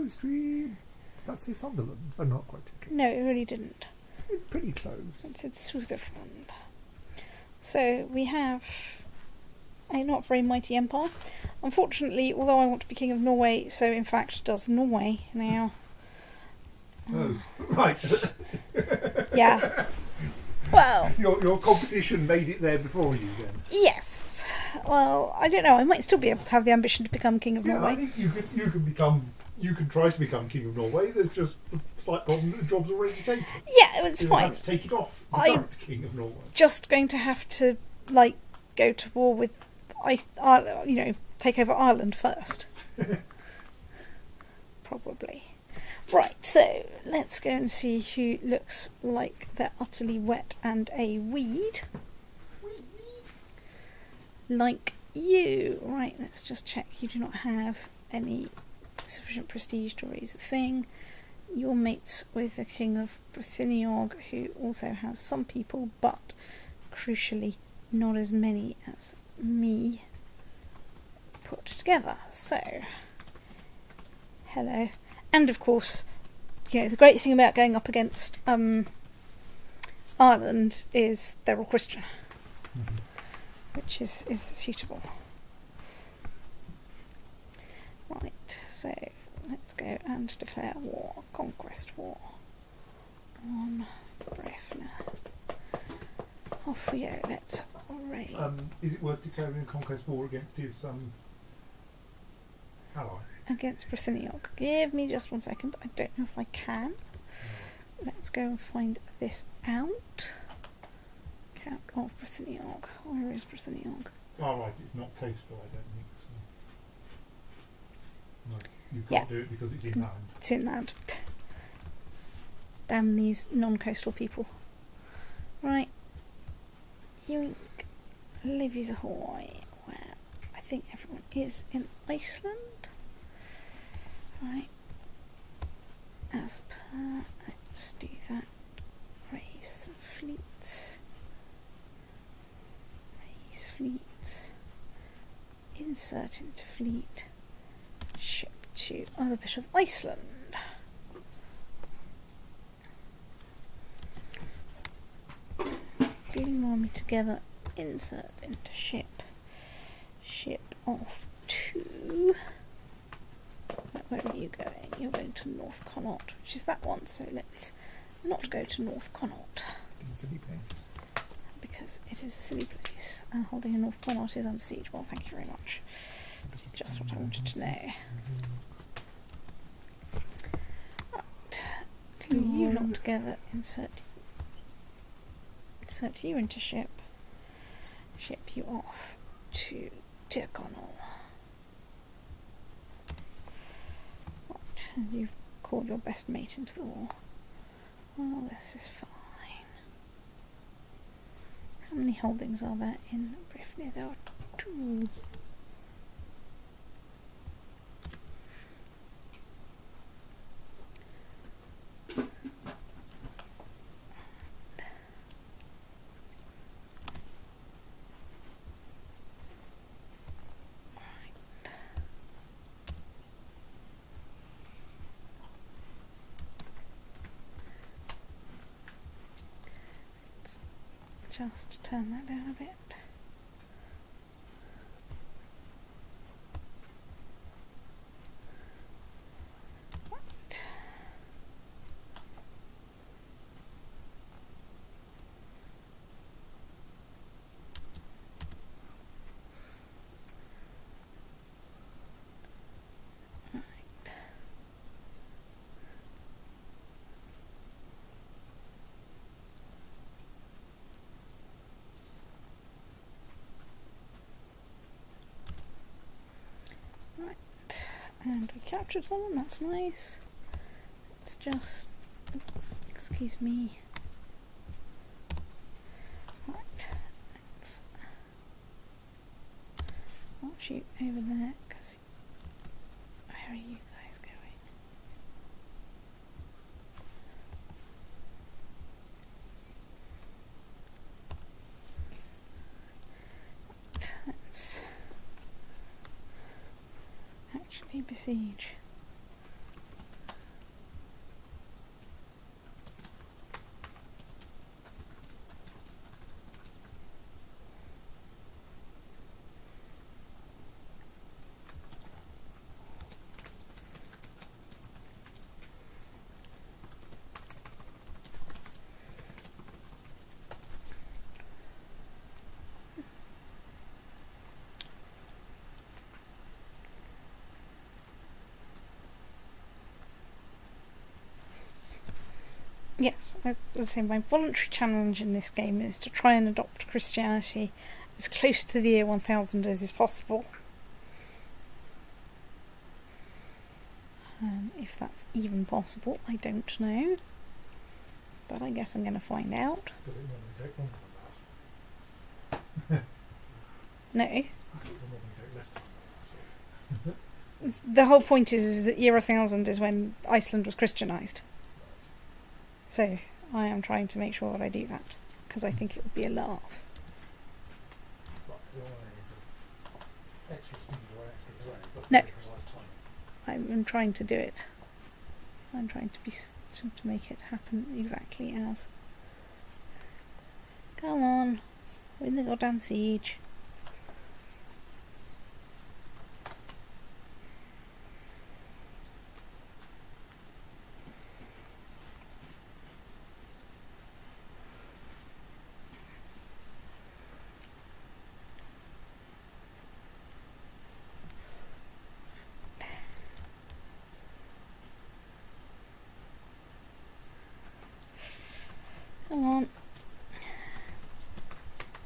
Hello, stream. Did that say Sunderland? Oh, not quite. No, it really didn't. It's pretty close. It said Sutherland. So we have a not very mighty empire. Unfortunately, although I want to be King of Norway, so in fact does Norway now. Oh, right. Yeah. Well, your competition made it there before you then. yes. Well, I don't know. I might still be able to have the ambition to become King of Norway. I think you can try to become King of Norway. There's just a slight problem that the job's already taken. Yeah, it's fine. You have to take it off. The current King of Norway. Just going to have to go to war with, take over Ireland first. Probably. Right, so let's go and see who looks like they're utterly wet and a weed. Like you. Right, let's just check. You do not have any sufficient prestige to raise a thing. You're mates with the King of Brythiniog, who also has some people, but crucially not as many as me put together. So, hello. And of course, the great thing about going up against Ireland is they're all Christian, which is suitable. Right, so let's go and declare war, conquest war on Brythnia. Off we go, let's raid. Is it worth declaring a conquest war against his ally? Against Brythiniog. Give me just 1 second. I don't know if I can. Let's go and find this out. Count of Brythiniog. Where is Brythiniog? Oh, right, it's not coastal, I don't think so. No, you can't do it because it's inland. It's inland. Damn these non-coastal people. Right. Yoink. Livy's Ahoy. Where I think everyone is in Iceland. Right. As per, let's do that. Raise some fleets. Raise fleets. Insert into fleet. Ship to other bit of Iceland. Glue army together. Insert into ship. Ship off to. Where are you going? You're going to North Connaught, which is that one, so let's not go to North Connaught. It's a silly place. Because it is a silly place. Holding a North Connaught is under siege. Well, thank you very much. This is just what I wanted to know. Right. Glue you lot together. Insert you into ship. Ship you off to Tyrconnell. And you've called your best mate into the war. Oh, this is fine. How many holdings are there in Brythnia? There are 2. Just turn that down a bit. Right. And we captured someone, that's nice. It's just, excuse me. Right, let's watch you over there, because where are you guys going? Right, let's actually besiege Yes, as I say, my voluntary challenge in this game is to try and adopt Christianity as close to the year 1000 as is possible. If that's even possible, I don't know. But I guess I'm going to find out. Does it normally take longer than that? No. It will normally take less time than that. The whole point is that year 1000 is when Iceland was Christianised. So I am trying to make sure that I do that, because I think it would be a laugh. Right, you don't want any extra speed or extra delay, but No. precise time. I'm trying to do it. I'm trying to make it happen exactly as. Come on, win the goddamn siege. Come on.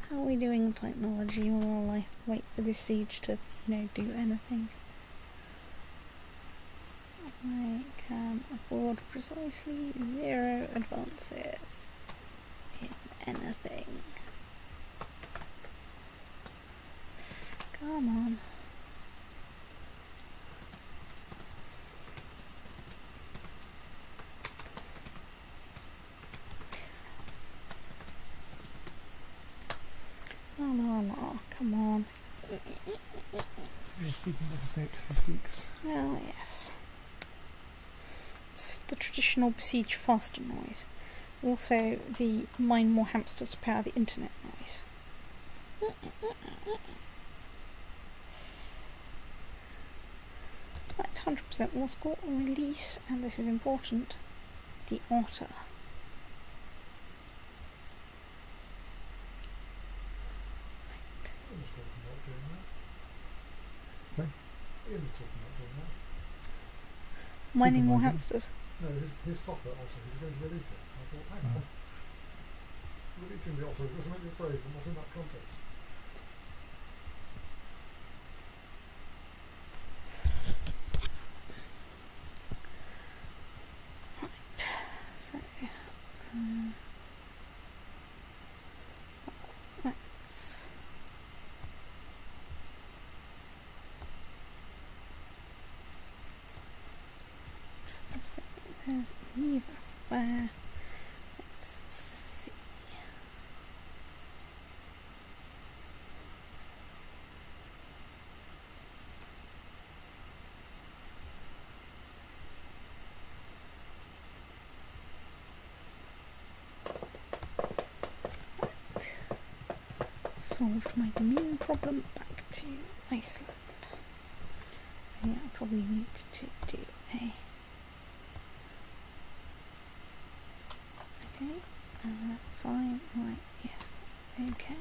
How are we doing on technology while I wait for this siege to, do anything? I can afford precisely 0 advances in anything. Come on. Oh, come on. You're speaking of mistake mistakes. Oh, yes. It's the traditional besiege faster noise. Also, the mine more hamsters to power the internet noise. Right, 100% war score release, and this is important, the otter. Ian was talking about doing that. Ian was talking about doing that. Mining more Supermarket. hamsters. No, his software also, he was going to release it. I thought, hang on. Releasing the offer doesn't make the phrase, but not in that context. So, let's... So there's new vessel there. Let's see. Solved my immune problem. Back to Iceland. And yeah, I probably need to do a... Okay, fine, right, yes, okay.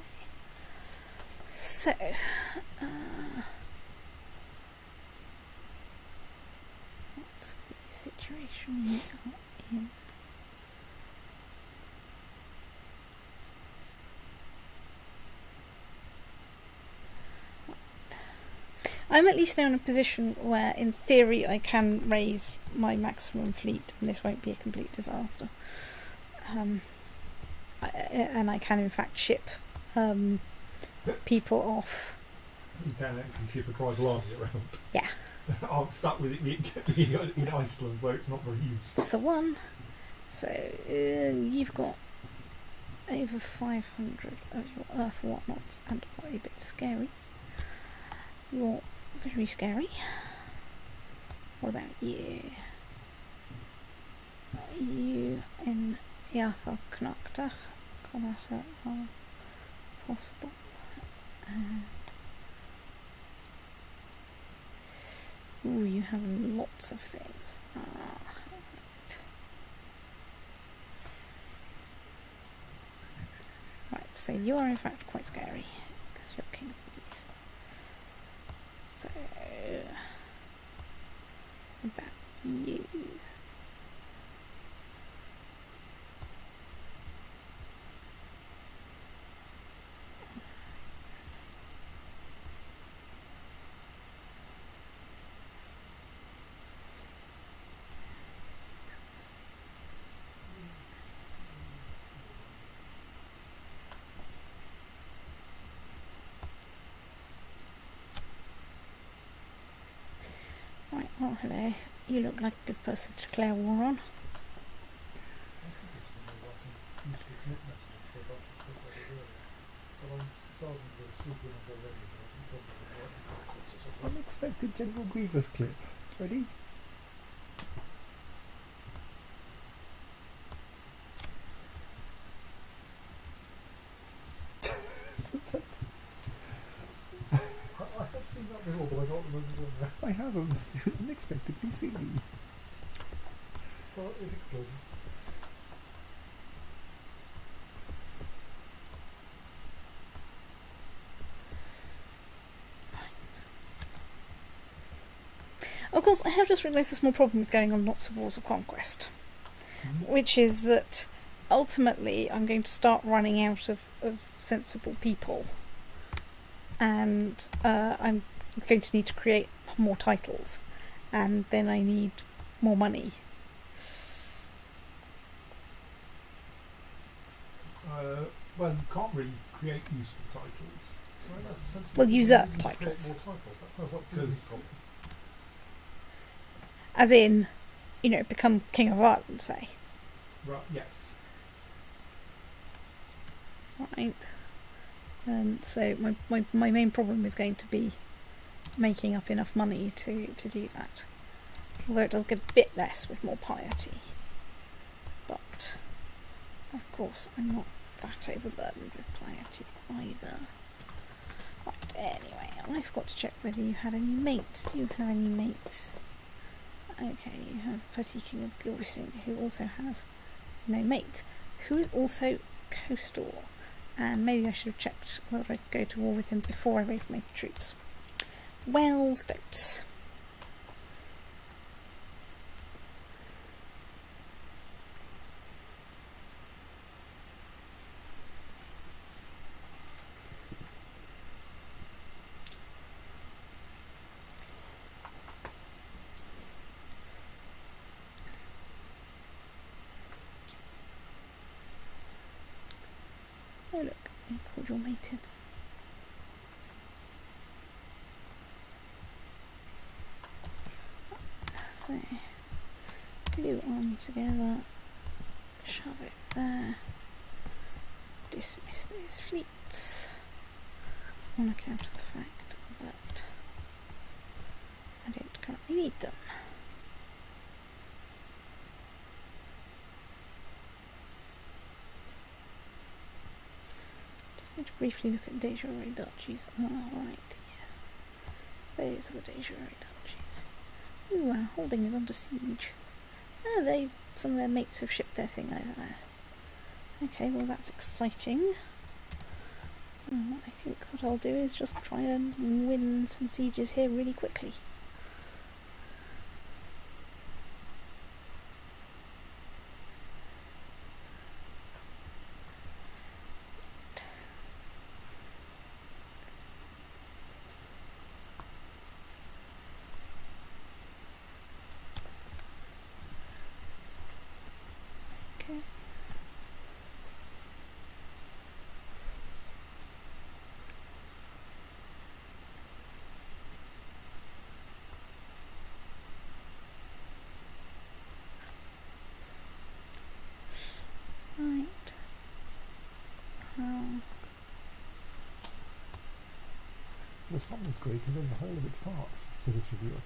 So, what's the situation we are in? I'm at least now in a position where, in theory, I can raise my maximum fleet and this won't be a complete disaster. And I can in fact ship people off. You can actually ship a tribal army around. Yeah. I'm stuck with it being in Iceland where it's not very used. It's the one. So you've got over 500 of your earth whatnots and are a bit scary. You're very scary. What about you? You in Iatha Knakta are possible. And ooh, you have lots of things. Right. Right, so you are in fact quite scary because you're king of Leith. So, what about you? Oh, hello. You look like a good person to declare war on. I think it's going to be writing useful commit messages for a bunch of stuff I did earlier. But I'm starting to sleep in them already, but I think probably writing backwards or something. Unexpected General Grievous clip. Ready? I have seen that before, but I don't remember when that. I haven't. Unexpectedly silly. Well, it exploded. Of course, I have just realised a small problem with going on lots of wars of conquest, which is that ultimately I'm going to start running out of sensible people, and I'm going to need to create more titles, and then I need more money. Well, you can't really create useful titles. Well, usurp Create titles. more titles. That sounds like business problem. As in, you know, become King of Ireland, say. Right, yes. Right. And so my main problem is going to be making up enough money to do that. Although it does get a bit less with more piety. But, of course, I'm not that overburdened with piety either. Right, anyway, I forgot to check whether you had any mates. Do you have any mates? Okay, you have Petty King of Glorissing, who also has no mate, who is also coastal. And maybe I should have checked whether I could go to war with him before I raised my troops. Well, Stokes. Oh look, you called your mate in. So, glue army together, shove it there, dismiss those fleets, on account of the fact that I don't currently need them. Just need to briefly look at de jure duchies. Oh, right, yes. Those are the de jure duchies. Ooh, our holding is under siege. Ah, some of their mates have shipped their thing over there. Okay, well that's exciting. I think what I'll do is just try and win some sieges here really quickly. Okay. Right. The song is Greek and then the whole of its parts, says this reviewer.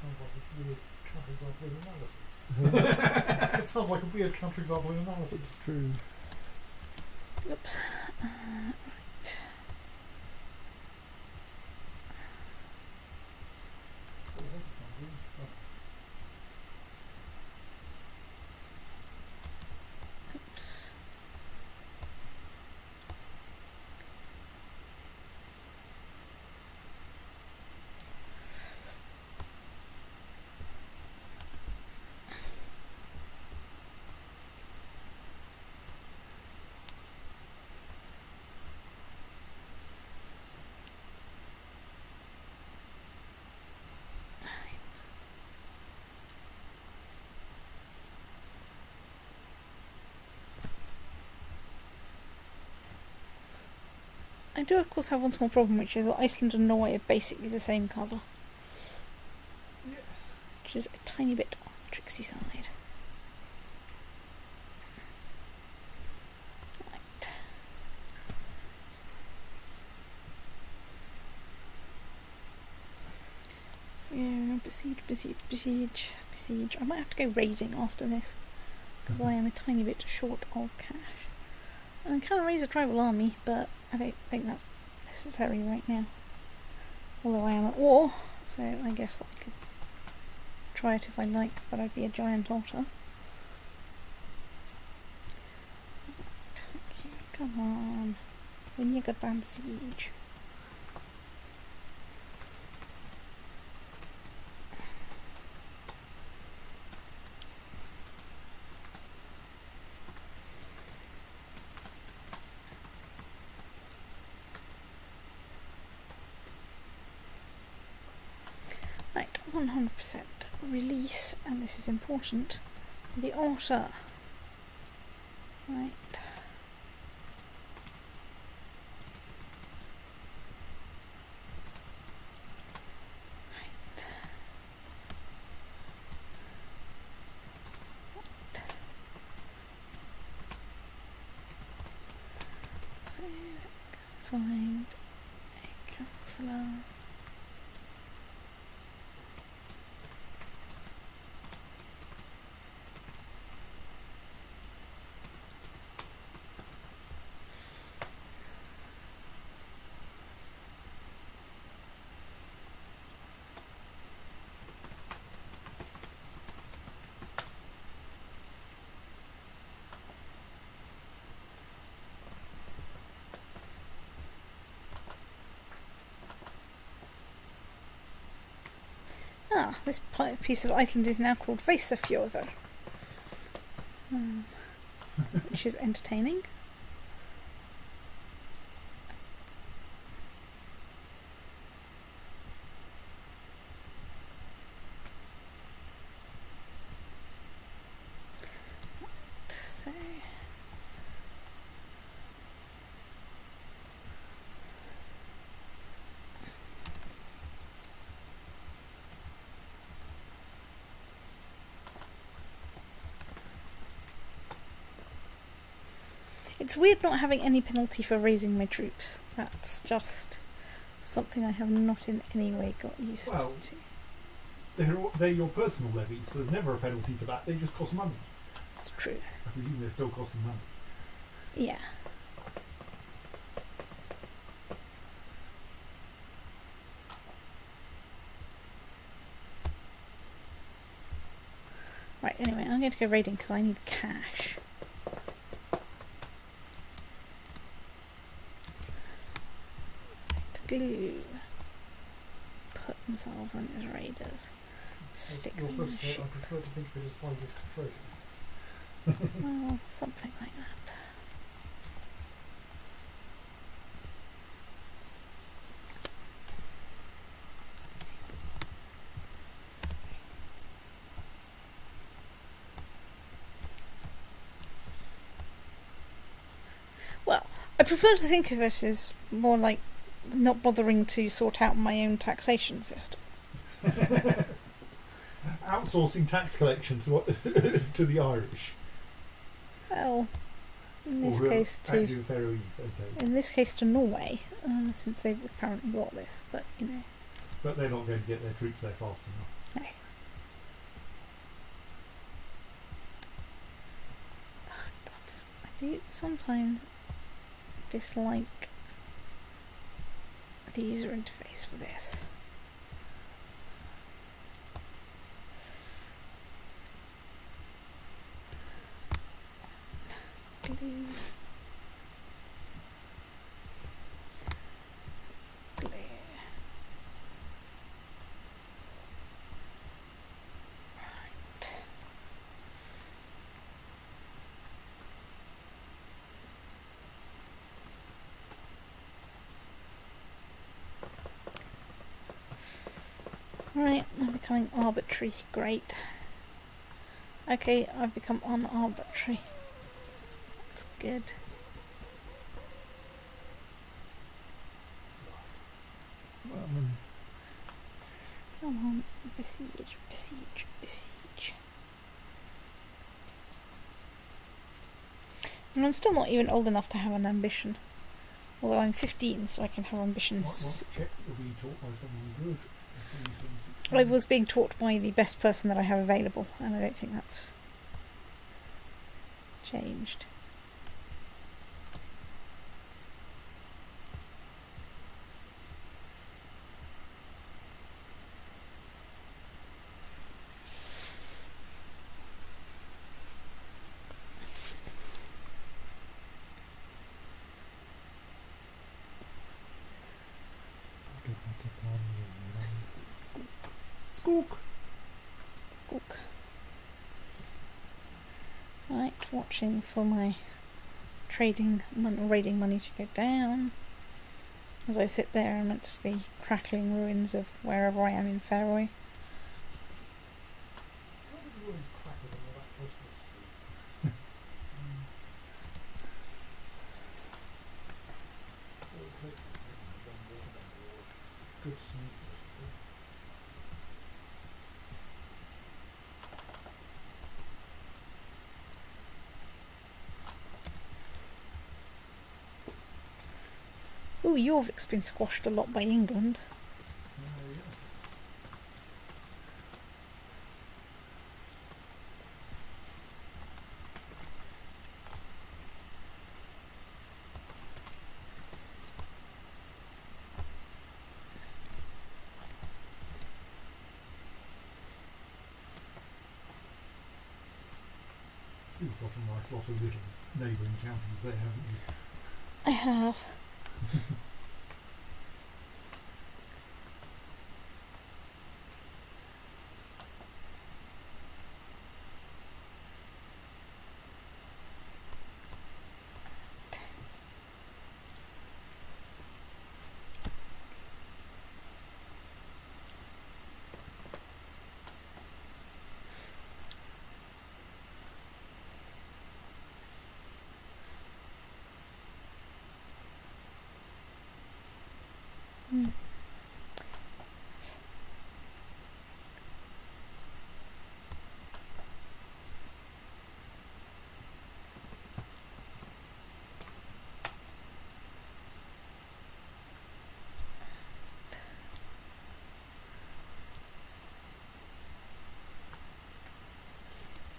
Sounds like a weird counterexample in analysis. It sounds like a weird counterexample in analysis. It's true. Oops. Right. Oops. I do of course have one small problem, which is that Iceland and Norway are basically the same colour, Yes. which is a tiny bit on the tricksy side. Right. Yeah, besiege. I might have to go raiding after this, because I am a tiny bit short of cash. I can raise a tribal army, but I don't think that's necessary right now. Although I am at war, so I guess that I could try it if I like, but I'd be a giant otter. Thank you. Come on. Win your goddamn siege. Right, 100% release, and this is important, the otter. Right. Right. So let's go find a councillor. Ah, this piece of Iceland is now called Veisafjörður, which is entertaining. So, it's weird not having any penalty for raising my troops. That's just something I have not in any way got used Well, to. they're your personal levies, so there's never a penalty for that. They just cost money. It's true. I presume they're still costing money. Yeah. Right, anyway, I'm going to go raiding because I need cash. Glue. Put themselves on as raiders. Stick You're them in supposed the to say, ship. I prefer to think of it as high risk trading. Well, something like that. Well, I prefer to think of it as more like not bothering to sort out my own taxation system. Outsourcing tax collection to to the Irish. Well, in this Or case actually to the Faroese, okay. in this case to Norway, since they've apparently got this. But you know, But they're not going to get their troops there fast enough. no. But I do sometimes dislike the user interface for this. Glue. Glue. Right. Right, I'm becoming arbitrary. Great. Okay, I've become unarbitrary. That's good. them. Come on, besiege, besiege, besiege. And I'm still not even old enough to have an ambition. Although I'm 15, so I can have ambitions. What check will be taught by someone good? I was being taught by the best person that I have available, and I don't think that's changed. Squawk! Squawk. Right, watching for my raiding money to go down. As I sit there amongst the crackling ruins of wherever I am in Faroe. How did the ruins crack when they're that close to the sea? All it takes is one waterbender or a good sneeze or something. Ooh, Jorvik's been squashed a lot by England. Yeah. You've got a nice lot of little neighbouring counties there, haven't you? I have. Hmm.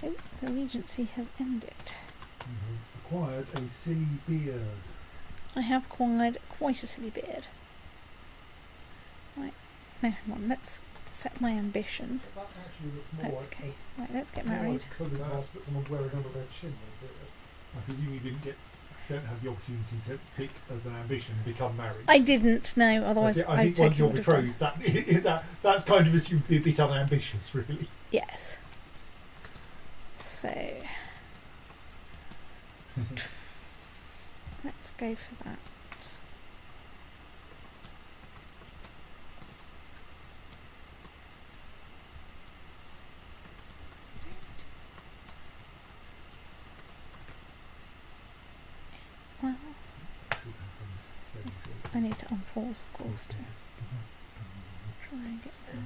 Oh, the Regency has ended. You have acquired a sea beard. I have acquired quite a silly beard. Right, now hang on, let's set my ambition. But that actually looks more like Okay, right, let's get more married. like a clothing mask that someone's wearing under their chin. Than it is. I presume you don't have the opportunity to pick as an ambition and become married. I didn't know, otherwise I think once you're would have done. betrothed, that's kind of assumed to be a bit unambitious, really. Yes. So let's go for that. Well, I need to unpause, of course, to try and get there.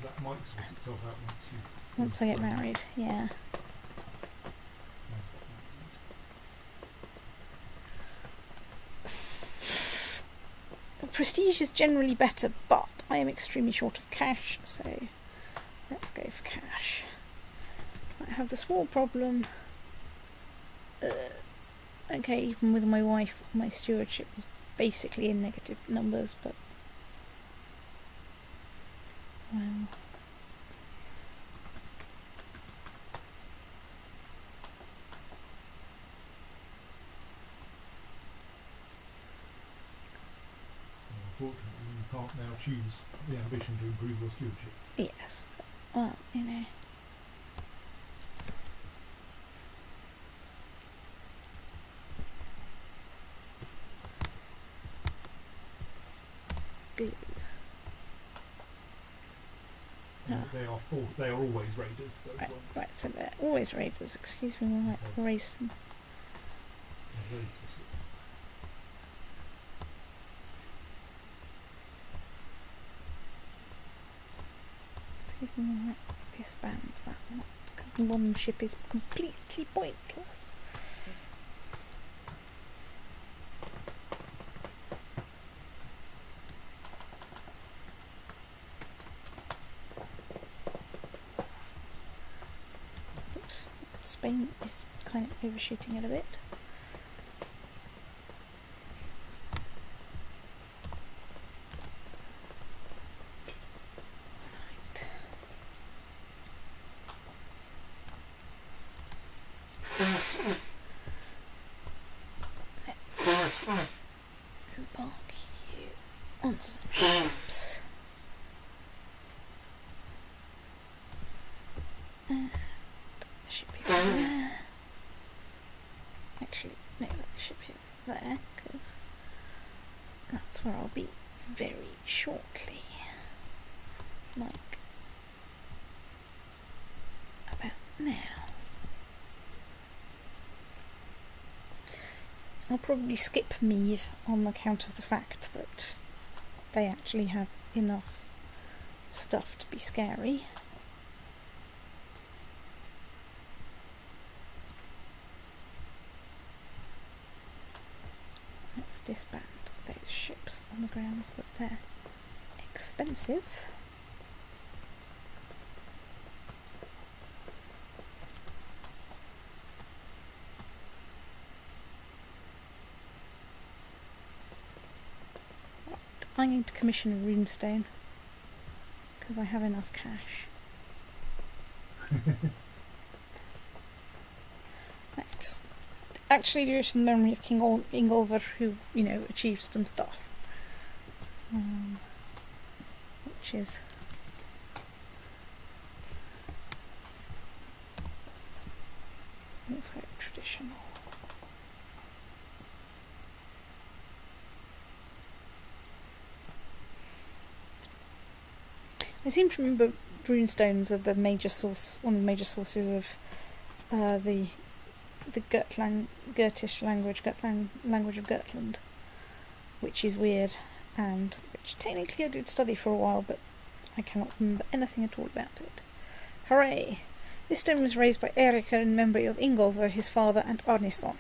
That might sort itself out Once I get married, yeah. Prestige is generally better, but I am extremely short of cash, so let's go for cash. I have the small problem. Okay, even with my wife, my stewardship is basically in negative numbers, but well. Unfortunately, you can't now choose the ambition to improve your stewardship. Yes, well, you know. Glue. They are always raiders. Those Right, ones. right, so they're always raiders. Excuse me while I erase them. They're very specific. might disband that one, because one ship is completely pointless. Oops, Spain is kind of overshooting it a bit. Embark you on some ships. And a ship you there. Actually, no, a ship you there, because that's where I'll be very shortly. Like about now. I'll probably skip Meath on account of the fact that they actually have enough stuff to be scary. Let's disband those ships on the grounds that they're expensive. I need to commission a runestone because I have enough cash. Let's actually do it in memory of King Ingolver, who, you know, achieved some stuff. Which is also traditional. I seem to remember runestones are the major source, one of the major sources of the Gurtish language, language of Gurtland, which is weird, and which technically I did study for a while, but I cannot remember anything at all about it. Hooray! This stone was raised by Erika in memory of Ingolver, his father, and Arneson.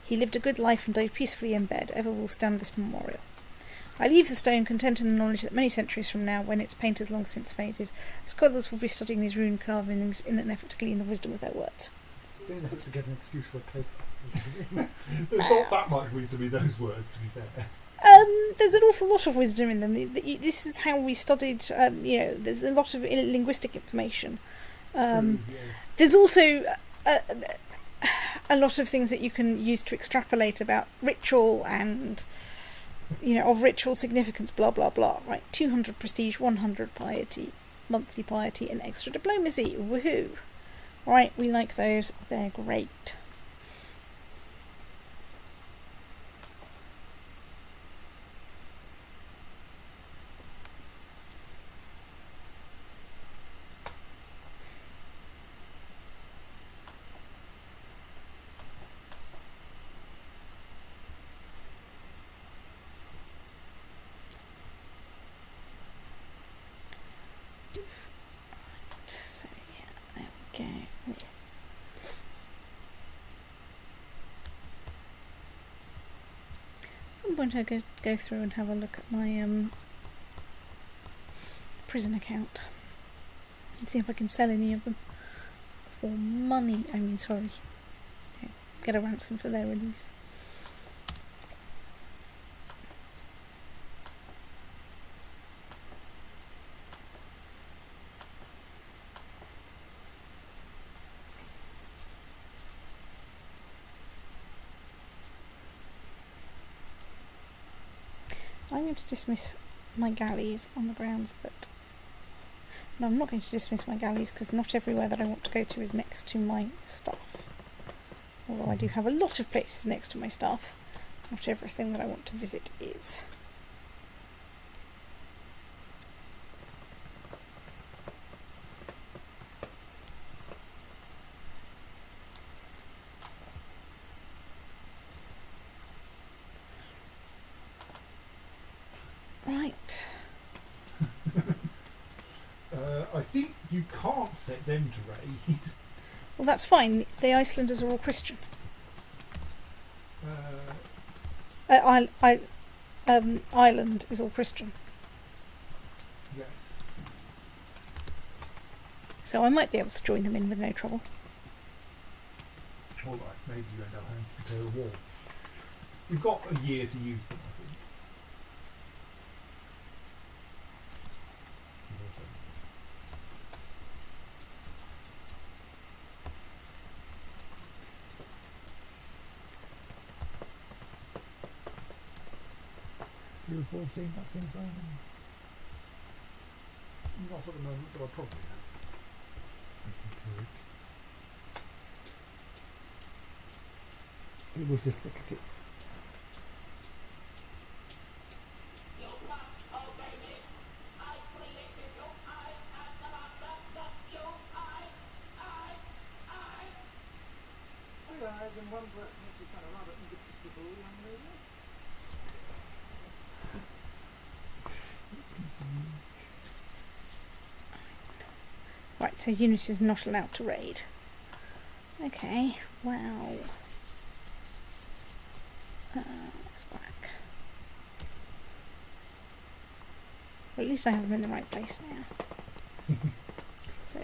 He lived a good life and died peacefully in bed. Ever will stand this memorial. I leave the stone content in the knowledge that many centuries from now, when its paint has long since faded, scholars will be studying these rune carvings in an effort to glean the wisdom of their words. Don't have to get an excuse for a paper. There's not that much wisdom in those words, to be fair. There's an awful lot of wisdom in them. This is how we studied, there's a lot of linguistic information. True, yes. There's also a lot of things that you can use to extrapolate about ritual and, of ritual significance, blah, blah, blah, right? 200 prestige, 100 piety, monthly piety, and extra diplomacy. Woohoo! Right, we like those. They're great. So yeah, there we go. At some point I go through and have a look at my prison account and see if I can sell any of them for money. Get a ransom for their release. I'm going to dismiss my galleys on the grounds that... No, I'm not going to dismiss my galleys because not everywhere that I want to go to is next to my stuff. Although I do have a lot of places next to my stuff, not everything that I want to visit is. Right. I think You can't set them to raid. Well, that's fine. The Icelanders are all Christian. Ireland is all Christian. Yes. So I might be able to join them in with no trouble. All right, maybe you end up having to declare a war. You've got a year to use them, I think. You recall seeing that thing, Simon? Not at the moment, but I probably have. It was just a ticket. And one bloke makes you sound a rather egotistical young lady. Right, so Eunice is not allowed to raid. Okay, well... let's go back. Well, at least I have them in the right place now. So,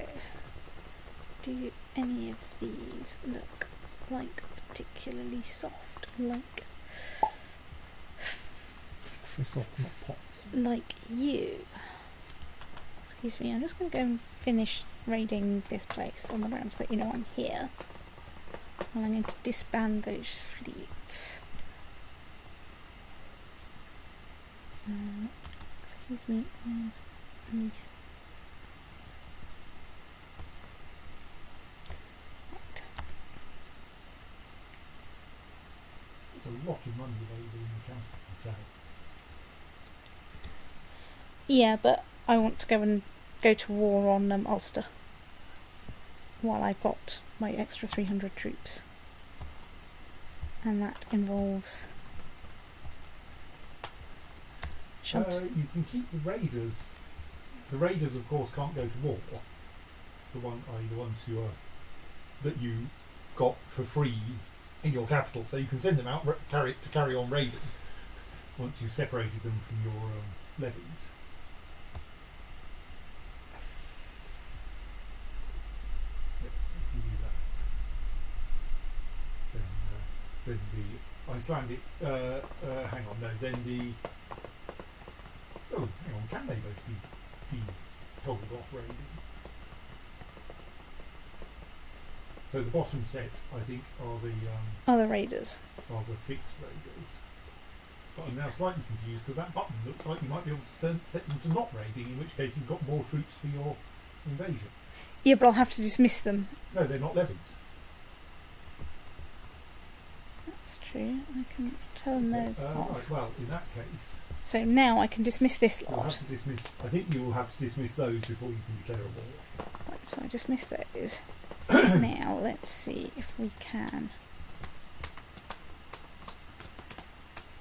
do any of these look like particularly soft? Like you? Excuse me, I'm just going to go and finish raiding this place on the grounds that you know I'm here. And I'm going to disband those fleets. Excuse me, where's Neath? Right. There's a lot of money available in the council to sell. Yeah, but I want to go to war on Ulster while I've got my extra 300 troops. And that involves... You can keep the raiders. The raiders, of course, can't go to war. The ones that you got for free in your capital, so you can send them out to carry on raiding once you've separated them from your levies. Yes, if you do that, then the Icelandic. Hang on, no. Then the. Oh, hang on. Can they both be told off raiding? So the bottom set, I think, are Other raiders. Are the fixed raiders. But I'm now slightly confused because that button looks like you might be able to set them to not raiding, in which case you've got more troops for your invasion. Yeah, but I'll have to dismiss them. No, they're not levied. That's true. I can turn those off. Right, well, in that case, So now I can dismiss this you'll lot. have to dismiss. I think you will have to dismiss those before you can declare a war. Right, so I dismiss those. Now let's see if we can.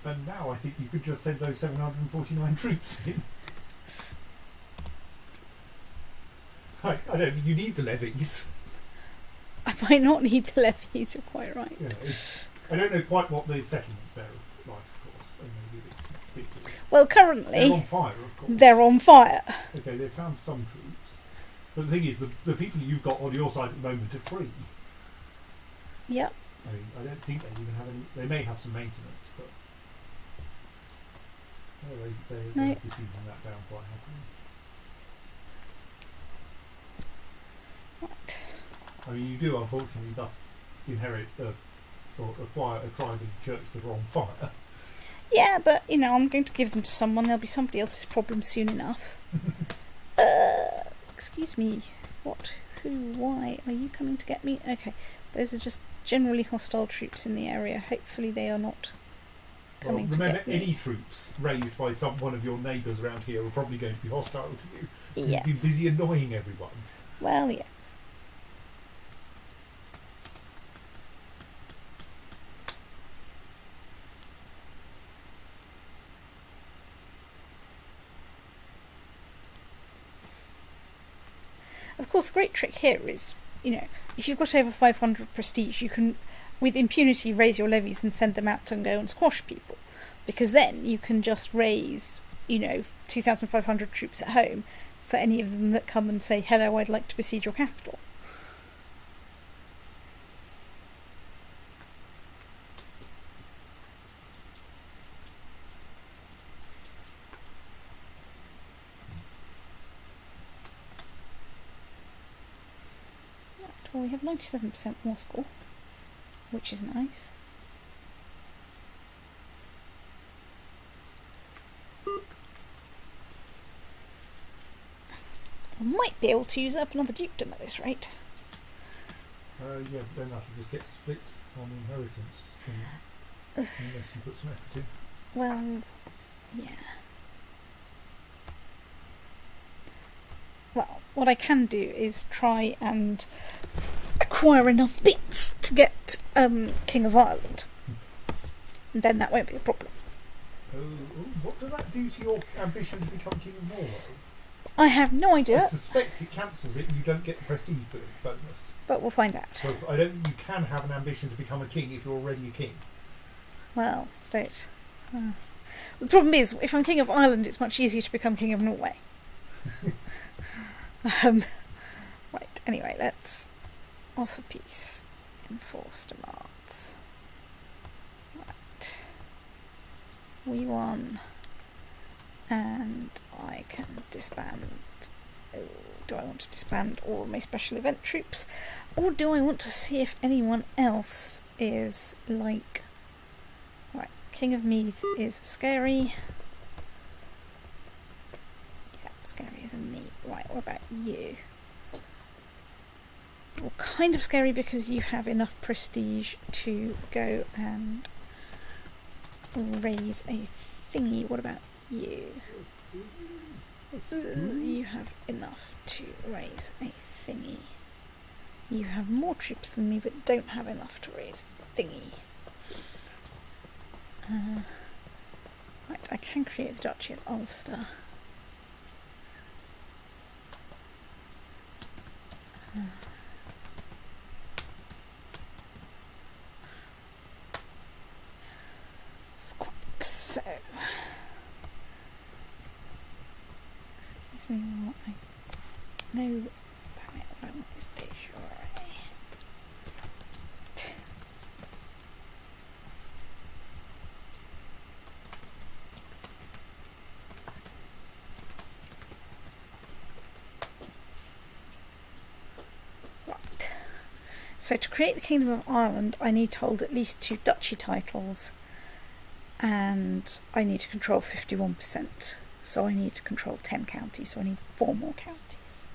And now I think you could just send those 749 troops in. I don't think you need the levies. I might not need the levies, you're quite right. You know, I don't know quite what the settlements there are like, of course. They may be a bit ridiculous. Well, currently They're on fire, of course. they're on fire. Okay, they've found some troops. But the thing is, the people you've got on your side at the moment are free. Yep. I mean, I don't think they even have any. They may have some maintenance, but they're receiving that down quite happily. Right. I mean, you do unfortunately thus inherit or acquire a tribe in church that are on fire. Yeah, but you know, I'm going to give them to someone. There'll be somebody else's problem soon enough. Excuse me. What? Who? Why? Are you coming to get me? Okay. Those are just generally hostile troops in the area. Hopefully they are not coming to remember, get me. any troops raised by one of your neighbours around here are probably going to be hostile to you. Yes. You've been busy annoying everyone. Well, yes. Of course, the great trick here is, if you've got over 500 prestige, you can, with impunity, raise your levies and send them out to go and squash people. Because then you can just raise, 2,500 troops at home for any of them that come and say, hello, I'd like to besiege your capital. Well, we have 97% war score, which is nice. I might be able to use up another dukedom at this rate. Yeah, but then that'll just get split on inheritance unless you put some effort in. Well, yeah. Well, what I can do is try and acquire enough bits to get King of Ireland. And then that won't be a problem. What does that do to your ambition to become King of Norway? I have no idea. I suspect it cancels it and you don't get the prestige bonus. But we'll find out. Because I don't think you can have an ambition to become a king if you're already a king. Well, state. The problem is, if I'm King of Ireland, it's much easier to become King of Norway. Right, anyway, let's offer peace. Enforce demands. Right. We won. And I can disband. Do I want to disband all my special event troops? Or do I want to see if anyone else is like... Right, King of Meath is scary. Yeah, scarier than me. Right, what about you? Well, kind of scary because you have enough prestige to go and raise a thingy. What about you? You have enough to raise a thingy. You have more troops than me, but don't have enough to raise a thingy. Right, I can create the Duchy of Ulster. Squawk, so... Excuse me while I... No, damn it, I don't want this de jure. Right. So to create the Kingdom of Ireland, I need to hold at least 2 duchy titles, and I need to control 51%. So I need to control 10 counties, so I need 4 more counties.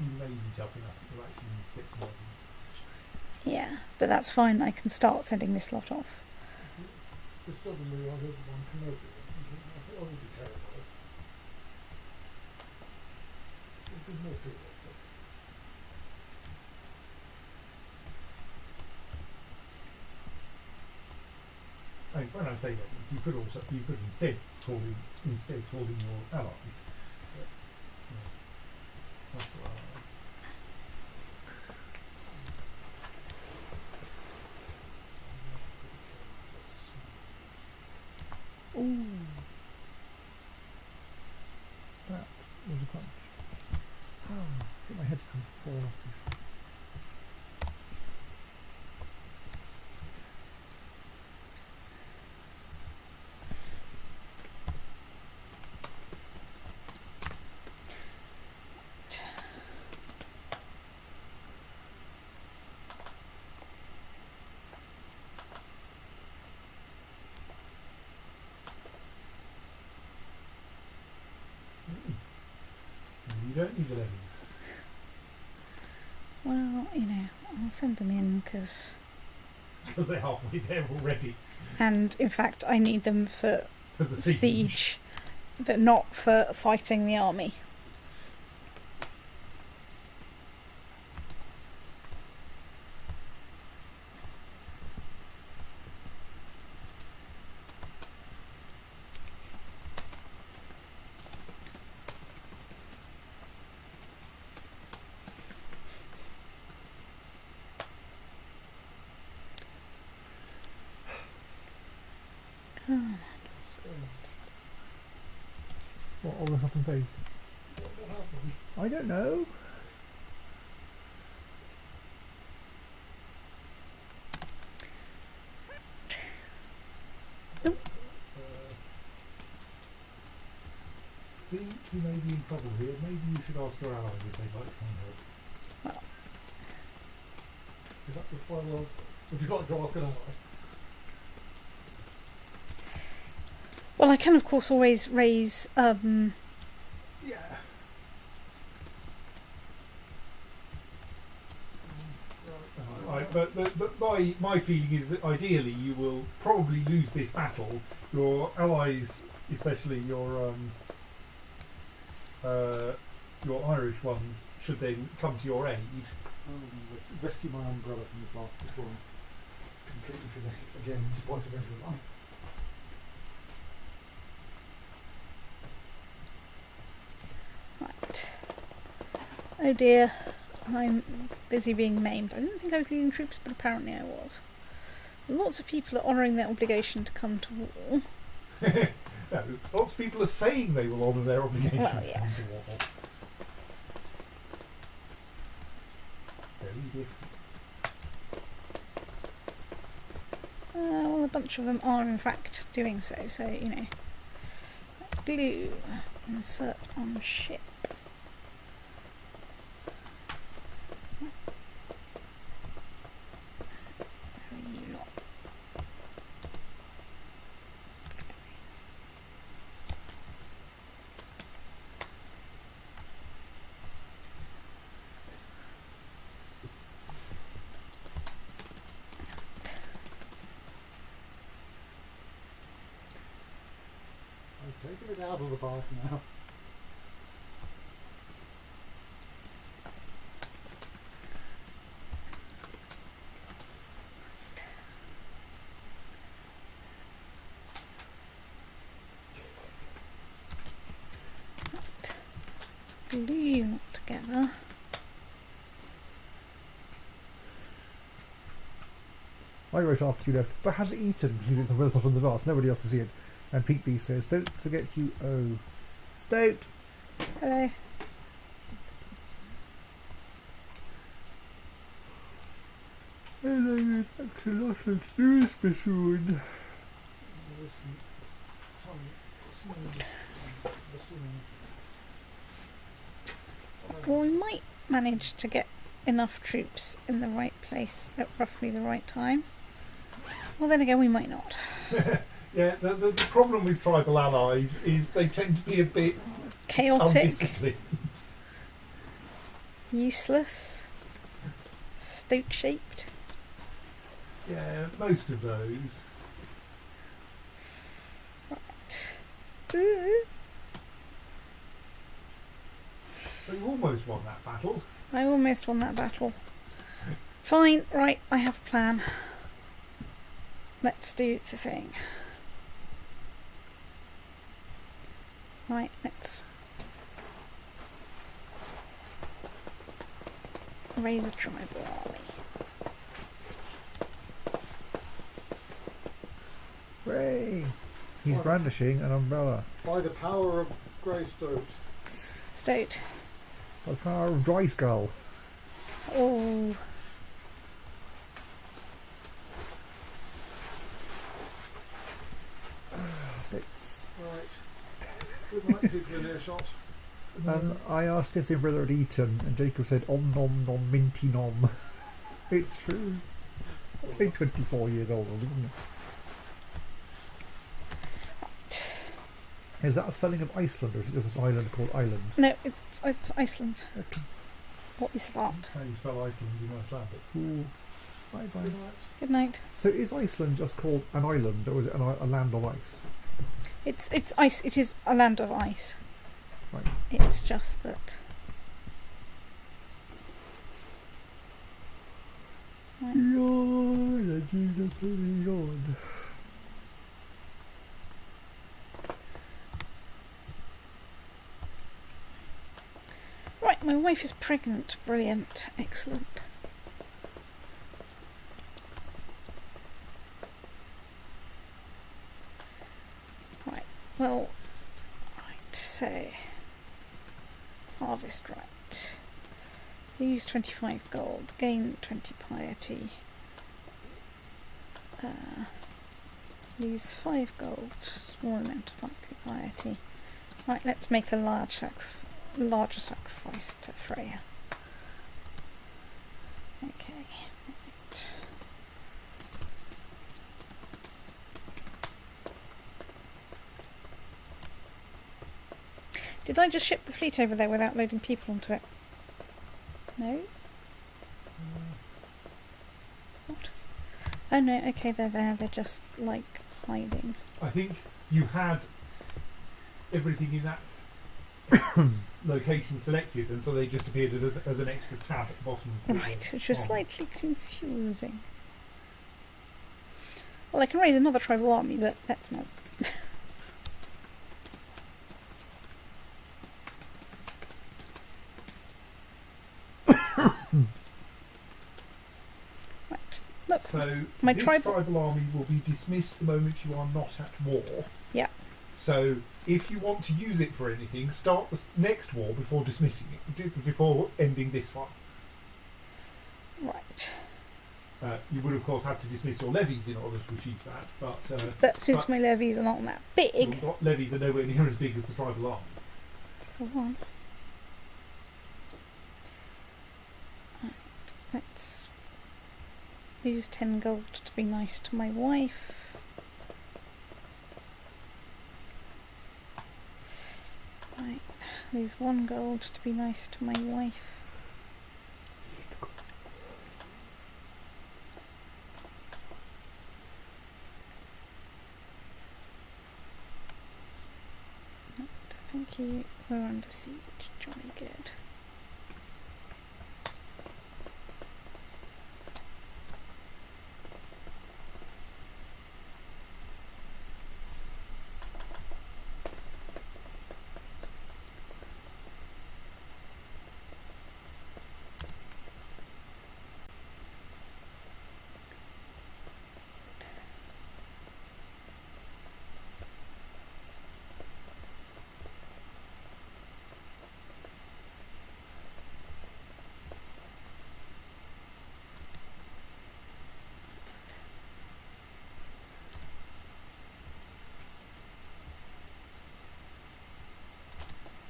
You may use up enough to actually get some arguments. Yeah, but that's fine, I can start sending this lot off. This doesn't really want everyone to know. I would be terrified. There's more to it. I mean, when I say that, you could instead call in your allies. But, that's what I like. Ooh. That was a punch. Oh, I think my head's come to fall off. You don't need the levies. Well, I'll send them in because because they're halfway there already And in fact, I need them for for the siege, but not for fighting the army. What all the top and face? What happened? I don't know. Think you may be in trouble here. Maybe you should ask your allies if they'd like to come help. Well. Is that the firewalls? Would you like to ask an ally? Well, I can of course always raise. Yeah. Right, but my feeling is that ideally you will probably lose this battle. Your allies, especially your Irish ones, should then come to your aid. Let's rescue my umbrella from the blast before I'm completely finished again, in spite of everyone. Right. Oh dear, I'm busy being maimed. I didn't think I was leading troops, but apparently I was. Lots of people are honouring their obligation to come to war. No, lots of people are saying they will honour their obligation. Well, yes. to war. Very different. Well, a bunch of them are in fact doing so, so, you know. Glue. Insert on ship. Where are you lot? I've taken it out of the bath now. Let's glue you lot together. I wrote after you left, but has it eaten? She did the weather from the vast, nobody else to see it. And Pete B says, don't forget you owe. Stout! Hello. Hello, back to Lost and Snooze Bassoon. Well, we might manage to get enough troops in the right place at roughly the right time. Well, then again, we might not. Yeah, the problem with tribal allies is they tend to be a bit Chaotic, undisciplined. useless, stoke-shaped. Yeah, most of those. Ooh, But you almost won that battle. I almost won that battle. Fine, right, I have a plan. Let's do the thing. Right, let's raise a tribal army. Hooray! He's What? brandishing an umbrella. By the power of Greystoke. Stoat. By the power of Dry Skull. Oh, Six. Right. Good night, people in earshot. I asked if the umbrella had eaten, and Jacob said, om nom nom minty nom. It's true. It's been 24 years old, isn't it? Is that a spelling of Iceland, or is it just an island called Island? no, it's Iceland. Okay. What is that? How you spell Iceland, you know Icelandic. Cool. Bye bye. Good night. Good night. So is Iceland just called an island, or is it a land of ice? It's ice. It is a land of ice. Right. It's just that. Right. Right, my wife is pregnant. Brilliant. Excellent. Right, well, right, so, harvest right. Lose 25 gold, gain 20 piety. Lose 5 gold, small amount of monthly piety. Right, let's make a larger sacrifice to Freya. Okay, right. Did I just ship the fleet over there without loading people onto it? No? What? Oh no, okay, they're there. They're just, like, hiding. I think you had everything in that location selected, and so they just appeared as an extra tab at the bottom. Right, which was slightly confusing. Well, I can raise another tribal army, but that's not. Right, look. So My this tribal- tribal army will be dismissed the moment you are not at war. Yeah. So if you want to use it for anything, start the next war before dismissing it, before ending this one. Right. You would of course have to dismiss your levies in order to achieve that, But since but- my levies are not that big, your levies are nowhere near as big as the tribal army. it's the one. Right, let's lose 10 gold to be nice to my wife. Right, lose 1 gold to be nice to my wife. I think you were under siege. Jolly good.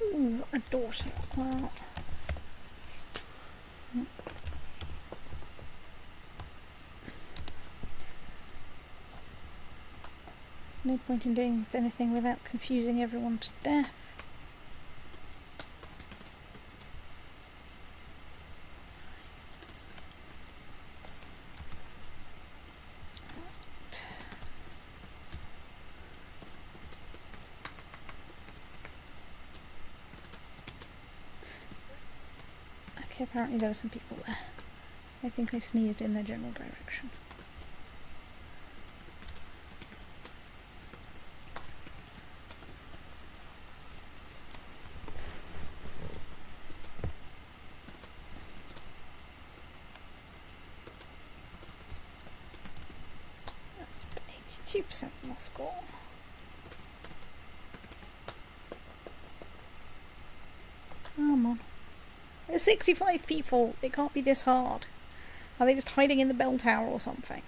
Ooh, a daughter. Well. There's no point in doing anything without confusing everyone to death. Okay, apparently there were some people there. I think I sneezed in their general direction. At 82% more score. Come on. There's 65 people. It can't be this hard. Are they just hiding in the bell tower or something?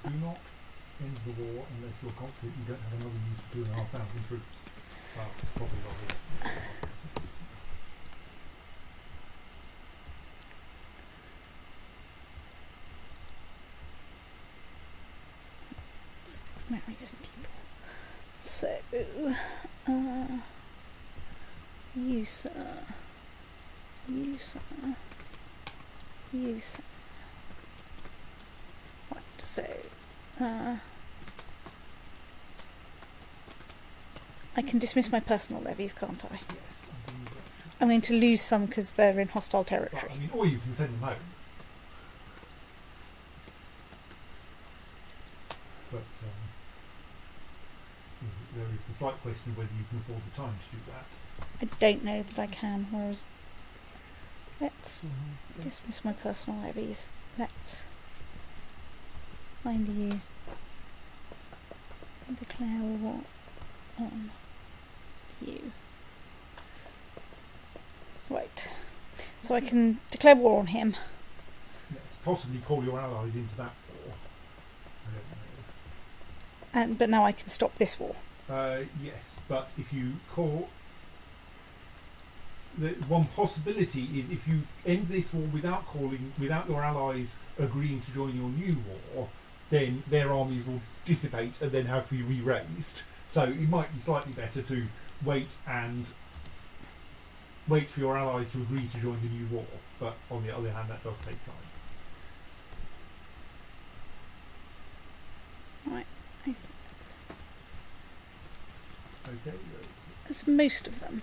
Do not end the war unless you're confident you don't have another use for 2,500 troops. Well, probably not this. marry some people. So, you sir, you sir, you sir. Right, so, I can dismiss my personal levies, can't I? Yes, I believe that should. I'm going to lose some because they're in hostile But, territory. I mean, or you can send them home. But there is the slight question of whether you can afford the time to do that. I don't know that I can, whereas let's dismiss my personal levies. Let's find you and declare war on you. Right. So I can declare war on him. Yes, possibly call your allies into that war. I don't know. But now I can stop this war. Yes, but if you call... The one possibility is if you end this war without your allies agreeing to join your new war, then their armies will dissipate and then have to be re-raised. So it might be slightly better to wait for your allies to agree to join the new war. But on the other hand, that does take time. Right. Okay. There's most of them.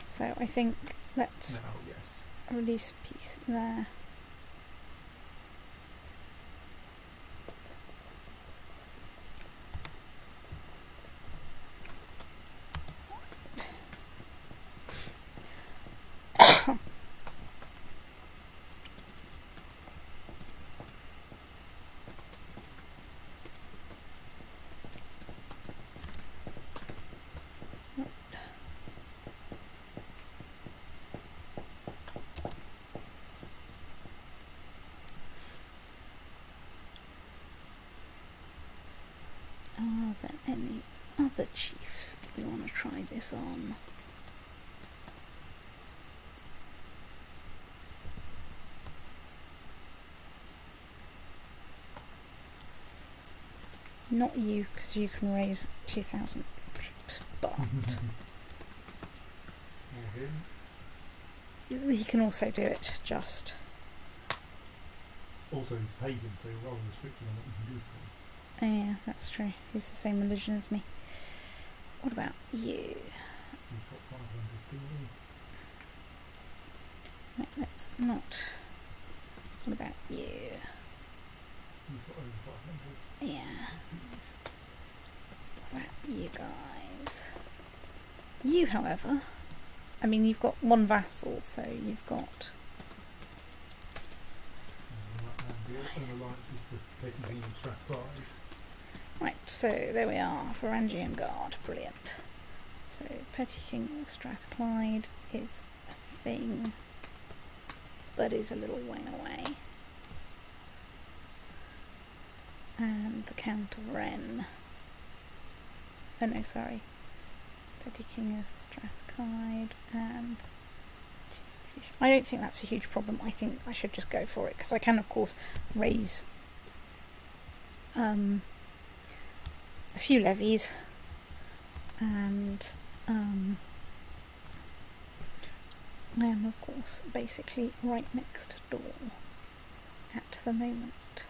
So I think let's Now, yes. release a piece there. Are there any other chiefs we want to try this on? Not you, because you can raise 2,000 troops, but he can also do it just. Also, he's pagan, so you're rather restricted on what you can do to him. Oh yeah, that's true. He's the same religion as me. What about you? He's got 500 people. Right, let's not. What about you? He's got over 500. Yeah. What about you guys? You, however, I mean, you've got one vassal, so you've got. And the alliance with the Petty King of Strathclyde. Right, so there we are, Varangian Guard, brilliant. So Petty King of Strathclyde is a thing, but is a little way away. And the Count of Wren. Oh no, sorry. Petty King of Strathclyde and... I don't think that's a huge problem. I think I should just go for it, because I can, of course, raise a few levies, and I am, of course, basically right next door at the moment.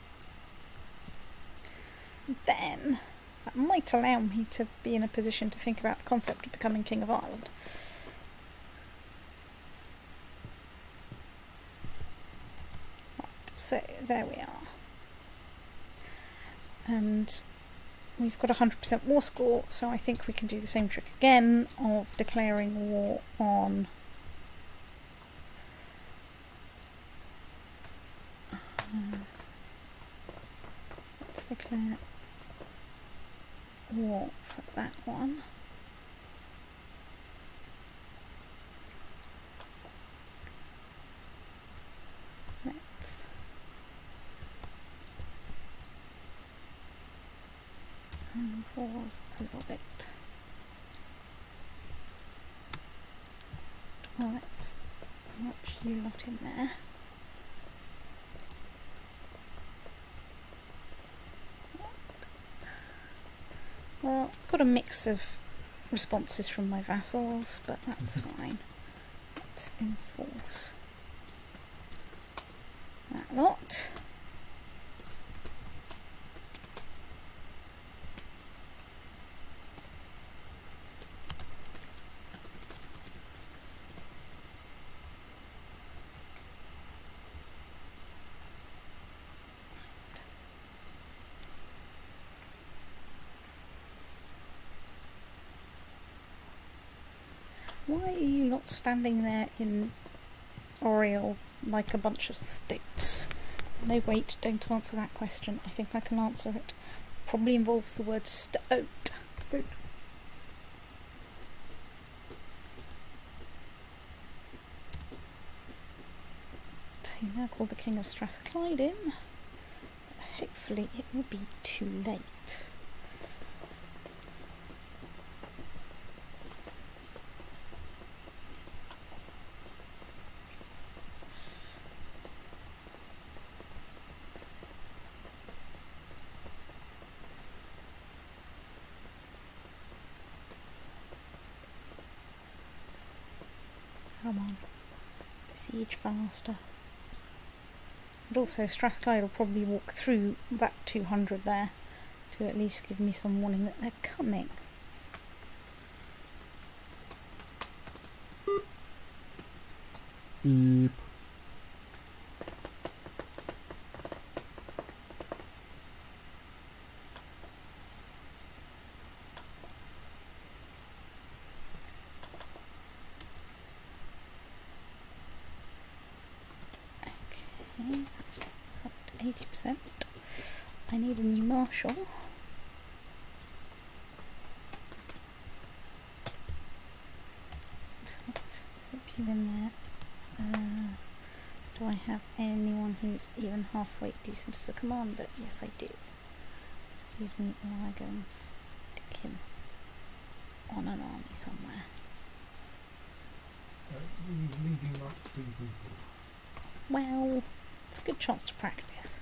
Then that might allow me to be in a position to think about the concept of becoming King of Ireland. Right, so there we are. And we've got 100% war score, so I think we can do the same trick again of declaring war on let's declare war for that one. Let's pause a little bit. Well, let's watch you lot in there. Well, I've got a mix of responses from my vassals, but that's fine. Let's enforce that lot. Why are you not standing there in Oriel like a bunch of sticks? No, wait, don't answer that question. I think I can answer it. Probably involves the word stoat. Stoat. So you now call the King of Strathclyde in. Hopefully it will be too late. Come on, besiege faster. And also Strathclyde will probably walk through that 200 there to at least give me some warning that they're coming. Beep. Okay, that's up to 80%. I need a new marshal. Let's zip you in there. Do I have anyone who's even halfway decent as a commander? Yes, I do. Excuse me while I go and stick him on an army somewhere. Leading like 3 people. Well, it's a good chance to practice.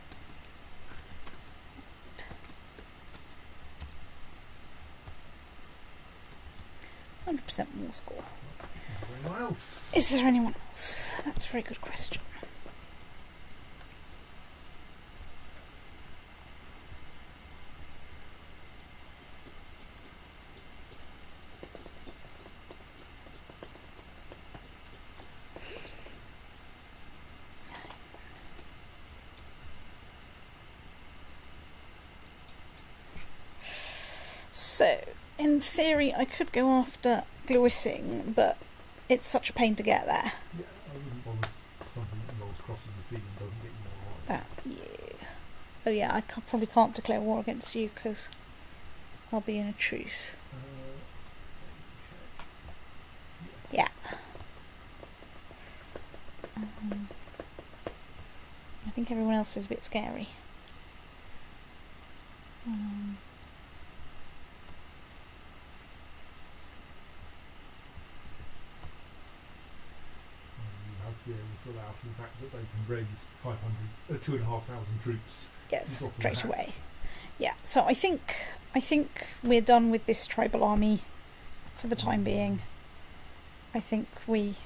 100% war score. Anyone else? Is there anyone else? That's a very good question. So, in theory, I could go after Glewissing, but it's such a pain to get there. Yeah, I wouldn't bother something that involves crossing the sea and doesn't get you more life. Yeah. Oh yeah, I probably can't declare war against you because I'll be in a truce. Yeah. I think everyone else is a bit scary. You have to be able to allow for the fact that they can raise 2,500 troops. Yes, straight away. Yeah, so I think we're done with this tribal army for the time being. I think we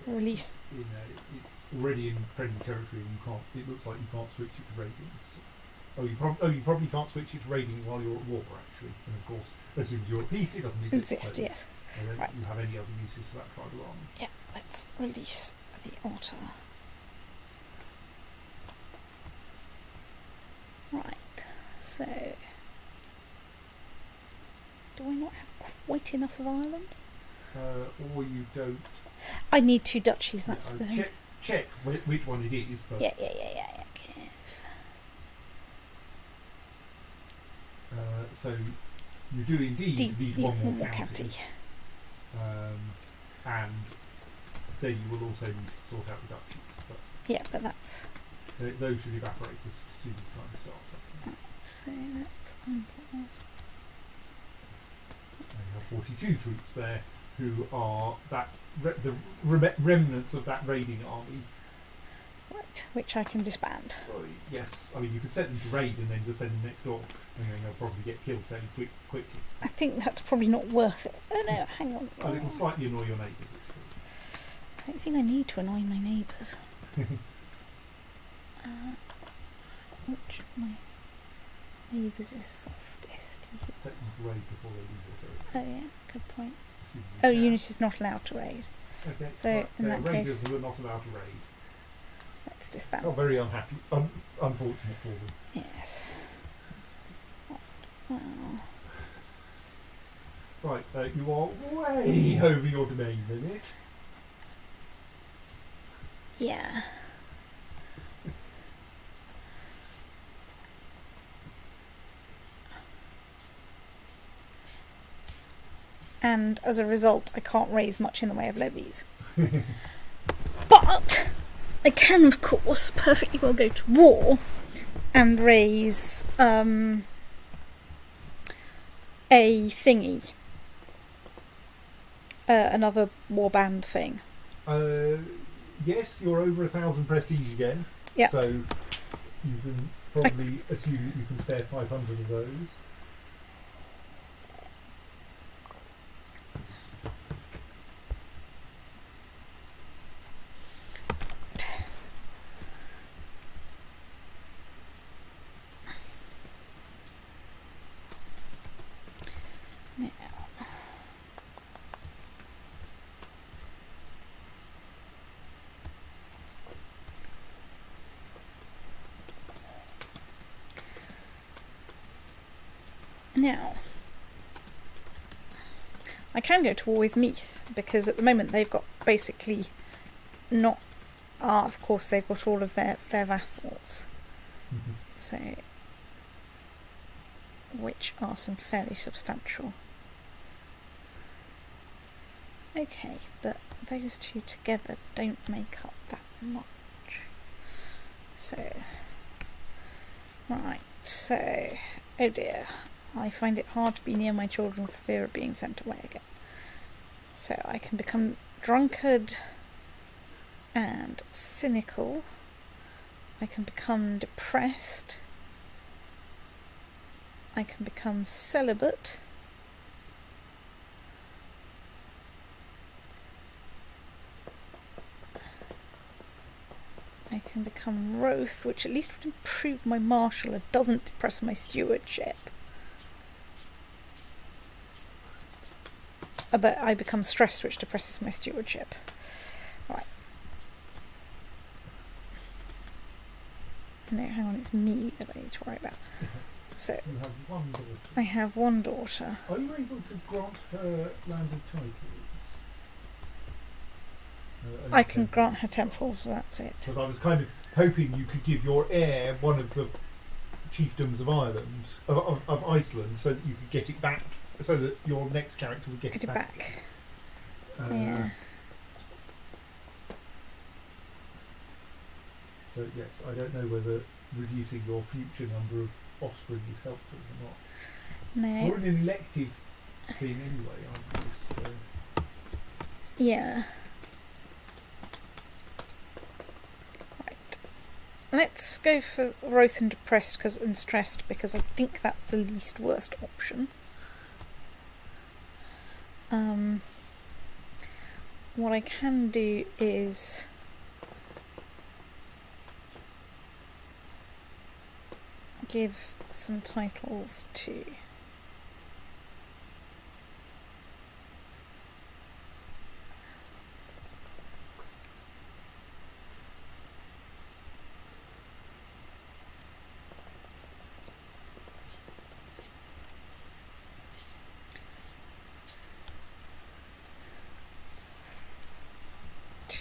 release. It's already in friendly territory, and you can't. It looks like you can't switch it to raiding. You probably can't switch it to raiding while you're at war, actually. And of course, as soon as you're at peace, it doesn't exist. Yes. I don't Right. think you have any other uses for that tribal army. Yeah, let's release the otter. Right, so do I not have quite enough of Ireland? Or you don't. I need 2 duchies, that's the thing. Check which one it is, but Yeah. so you do indeed need one more county. And then you will also need to sort out the duchies, but Yeah, but that's those should evaporate as soon as time starts. right. So let's unpause. And you have 42 troops there who are the remnants of that raiding army. Right. Right, which I can disband. Well, yes, I mean you could set them to raid and then just send them next door, and then they'll probably get killed fairly quickly. I think that's probably not worth it. Oh no, hang on. Oh, it'll slightly annoy your neighbours. I don't think I need to annoy my neighbours. Which of my neighbours is softest? Set them to raid before they leave your territory. Oh yeah, good point. Excuse me. Oh, Eunice is not allowed to raid. Okay. So, right, in that raiders case- who are not allowed to raid. Let's disband. Oh, very unhappy. Unfortunate for them. Yes. Well, Right, you are way over your domain limit. yeah. And as a result, I can't raise much in the way of levies. But I can, of course, perfectly well go to war and raise a thingy. Another warband thing. Yes, you're over 1,000 prestige again. Yeah. So you can probably assume that you can spare 500 of those. Now, I can go to war with Meath, because at the moment they've got basically not... of course they've got all of their vassals, Mm-hmm. so... which are some fairly substantial. Okay, but those two together don't make up that much. So... right, so... oh dear. I find it hard to be near my children for fear of being sent away again. So I can become drunkard and cynical. I can become depressed. I can become celibate. I can become Roth, which at least would improve my martial and doesn't depress my stewardship. But I become stressed, which depresses my stewardship. Right. No, hang on, it's me that I need to worry about. So, You have one daughter. I have one daughter. Are you able to grant her landed titles? I can grant her temples, that's it. Because I was kind of hoping you could give your heir one of the chiefdoms of Ireland, of Iceland, so that you could get it back, so that your next character would get Get it it back. back. Uh, Yeah. So yes, I don't know whether reducing your future number of offspring is helpful or not. No. You're in an elective thing anyway, aren't you? So Yeah. Right. Let's go for Roth and depressed and stressed, because I think that's the least worst option. What I can do is give some titles to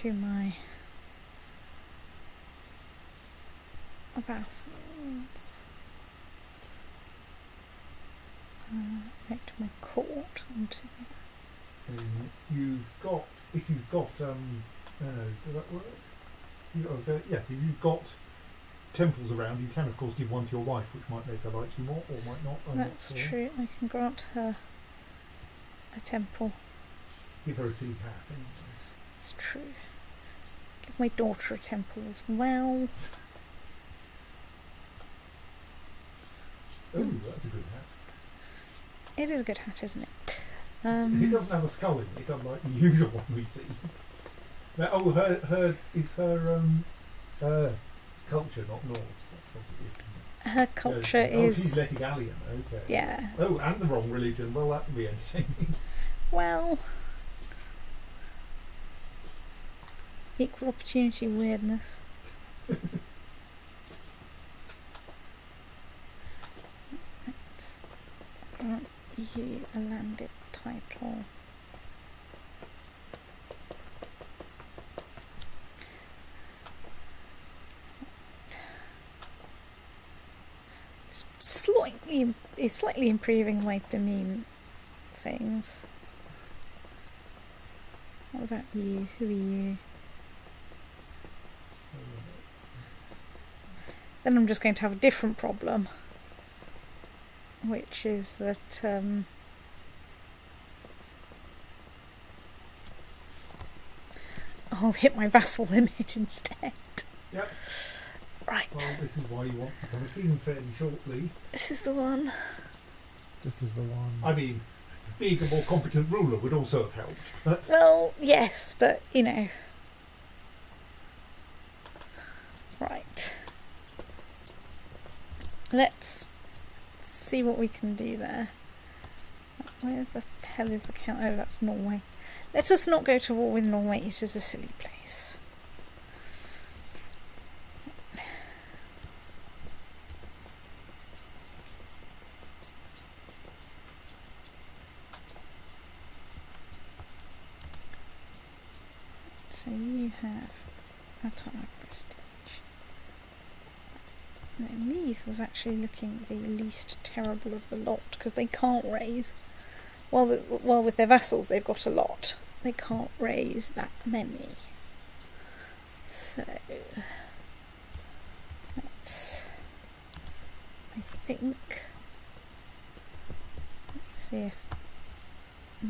my vassals. Right to my court and to you've got, if you've got, I don't know, does that work? Yes, if you've got temples around, you can of course give one to your wife, which might make her like you more, or might not. that's true. I can grant her a temple. Give her a sea hat. Anyway. It's true. Give my daughter a temple as well. Oh, that's a good hat. It is a good hat, isn't it? It doesn't have a skull in it, unlike the usual one we see. Now, oh, her culture, not Norse. That's probably it. Her culture Oh, is... she's Lettigalian, okay. Yeah. Oh, and the wrong religion. Well, that would be entertaining. Well... Equal opportunity weirdness. Let's grant you a landed title. It's slightly improving my demean things. What about you? Who are you? Then I'm just going to have a different problem, which is that I'll hit my vassal limit instead. Yep. Right. Well, this is why you want to become a king fairly shortly. This is the one. This is the one. I mean, being a more competent ruler would also have helped. But Well, yes, but you know. Right. Let's see what we can do there. Where the hell is the count? Oh, that's Norway. Let us not go to war with Norway. It is a silly place. So you have atomic prestige. No, Meath was actually looking the least terrible of the lot because they can't raise. Well, with their vassals they've got a lot. They can't raise that many. So let's. I think. Let's see if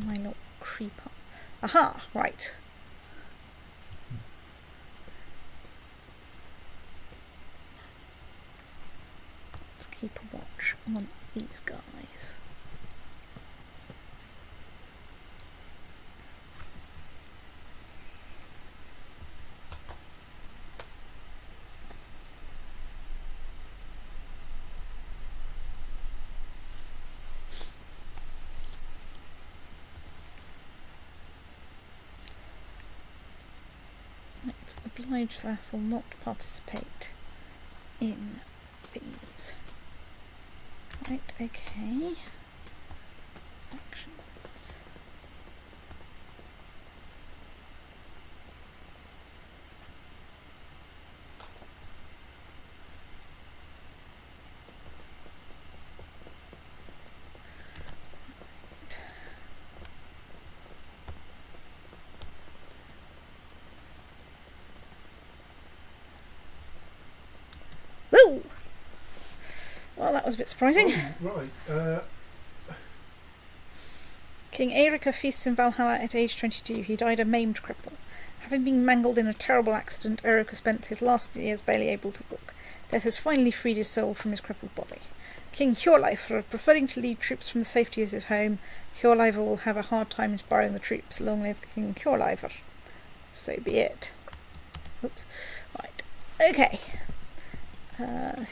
my little creep up. Aha! Right. Let's keep a watch on these guys. Let's oblige vassal not to participate in these. Right, okay. Actions. Woo! Well, that was a bit surprising. oh, right. King Eirika feasts in Valhalla at age 22. He died a maimed cripple. Having been mangled in a terrible accident, Eirika spent his last years barely able to walk. Death has finally freed his soul from his crippled body. King Hjorleifr, preferring to lead troops from the safety of his home, Hjorleifr will have a hard time inspiring the troops. Long live King Hjorleifr. So be it. Oops. Right. Okay.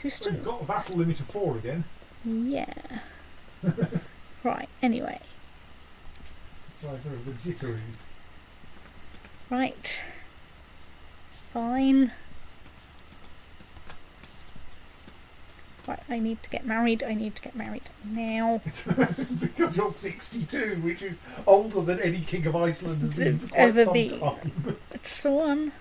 Who's still... We've got a vassal limit of 4 again. Yeah. Right, anyway. It's either the jittery. Right. Fine. Right, I need to get married. I need to get married now. Because you're 62, which is older than any king of Iceland has been for quite Ever some been. time. It's the one.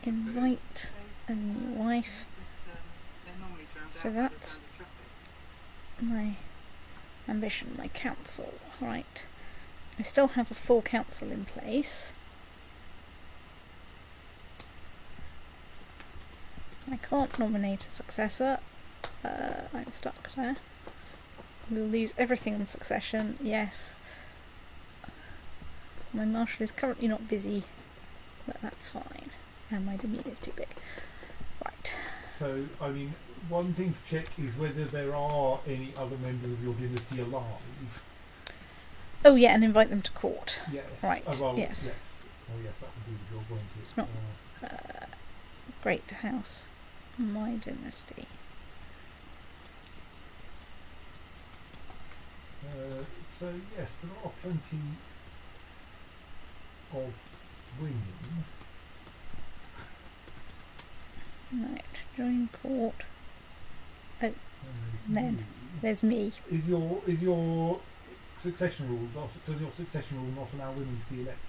Invite a new wife. So that's my ambition, my council. Right. I still have a full council in place. I can't nominate a successor. I'm stuck there. We'll lose everything on succession, yes. My marshal is currently not busy, but that's fine. And my demeanour is too big. Right. So, I mean, one thing to check is whether there are any other members of your dynasty alive. Oh yeah, and invite them to court. Yes. Right, Well, yes. Oh yes, that would do the job, won't it? It's not great house. My dynasty. So yes, there are plenty of women. Right, join court. Men. There's me. Is your succession rule does your succession rule not allow women to be elected?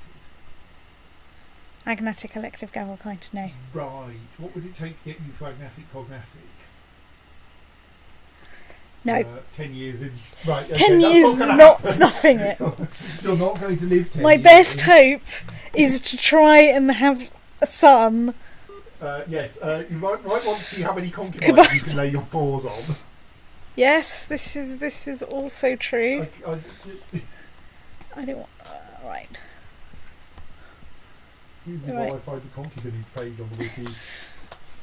Agnatic elective gavel kind, no. Right. What would it take to get you to agnatic cognatic? No. 10 years is right. Okay, 10 that's years is gonna not happen. snuffing it. You're not going to live 10 My years. best hope is to try and have a son. Yes, you might want to see how many concubines you can lay your paws on. Yes, this is also true. I don't want... right. Excuse me Right. while I find the concubinage page on the wiki.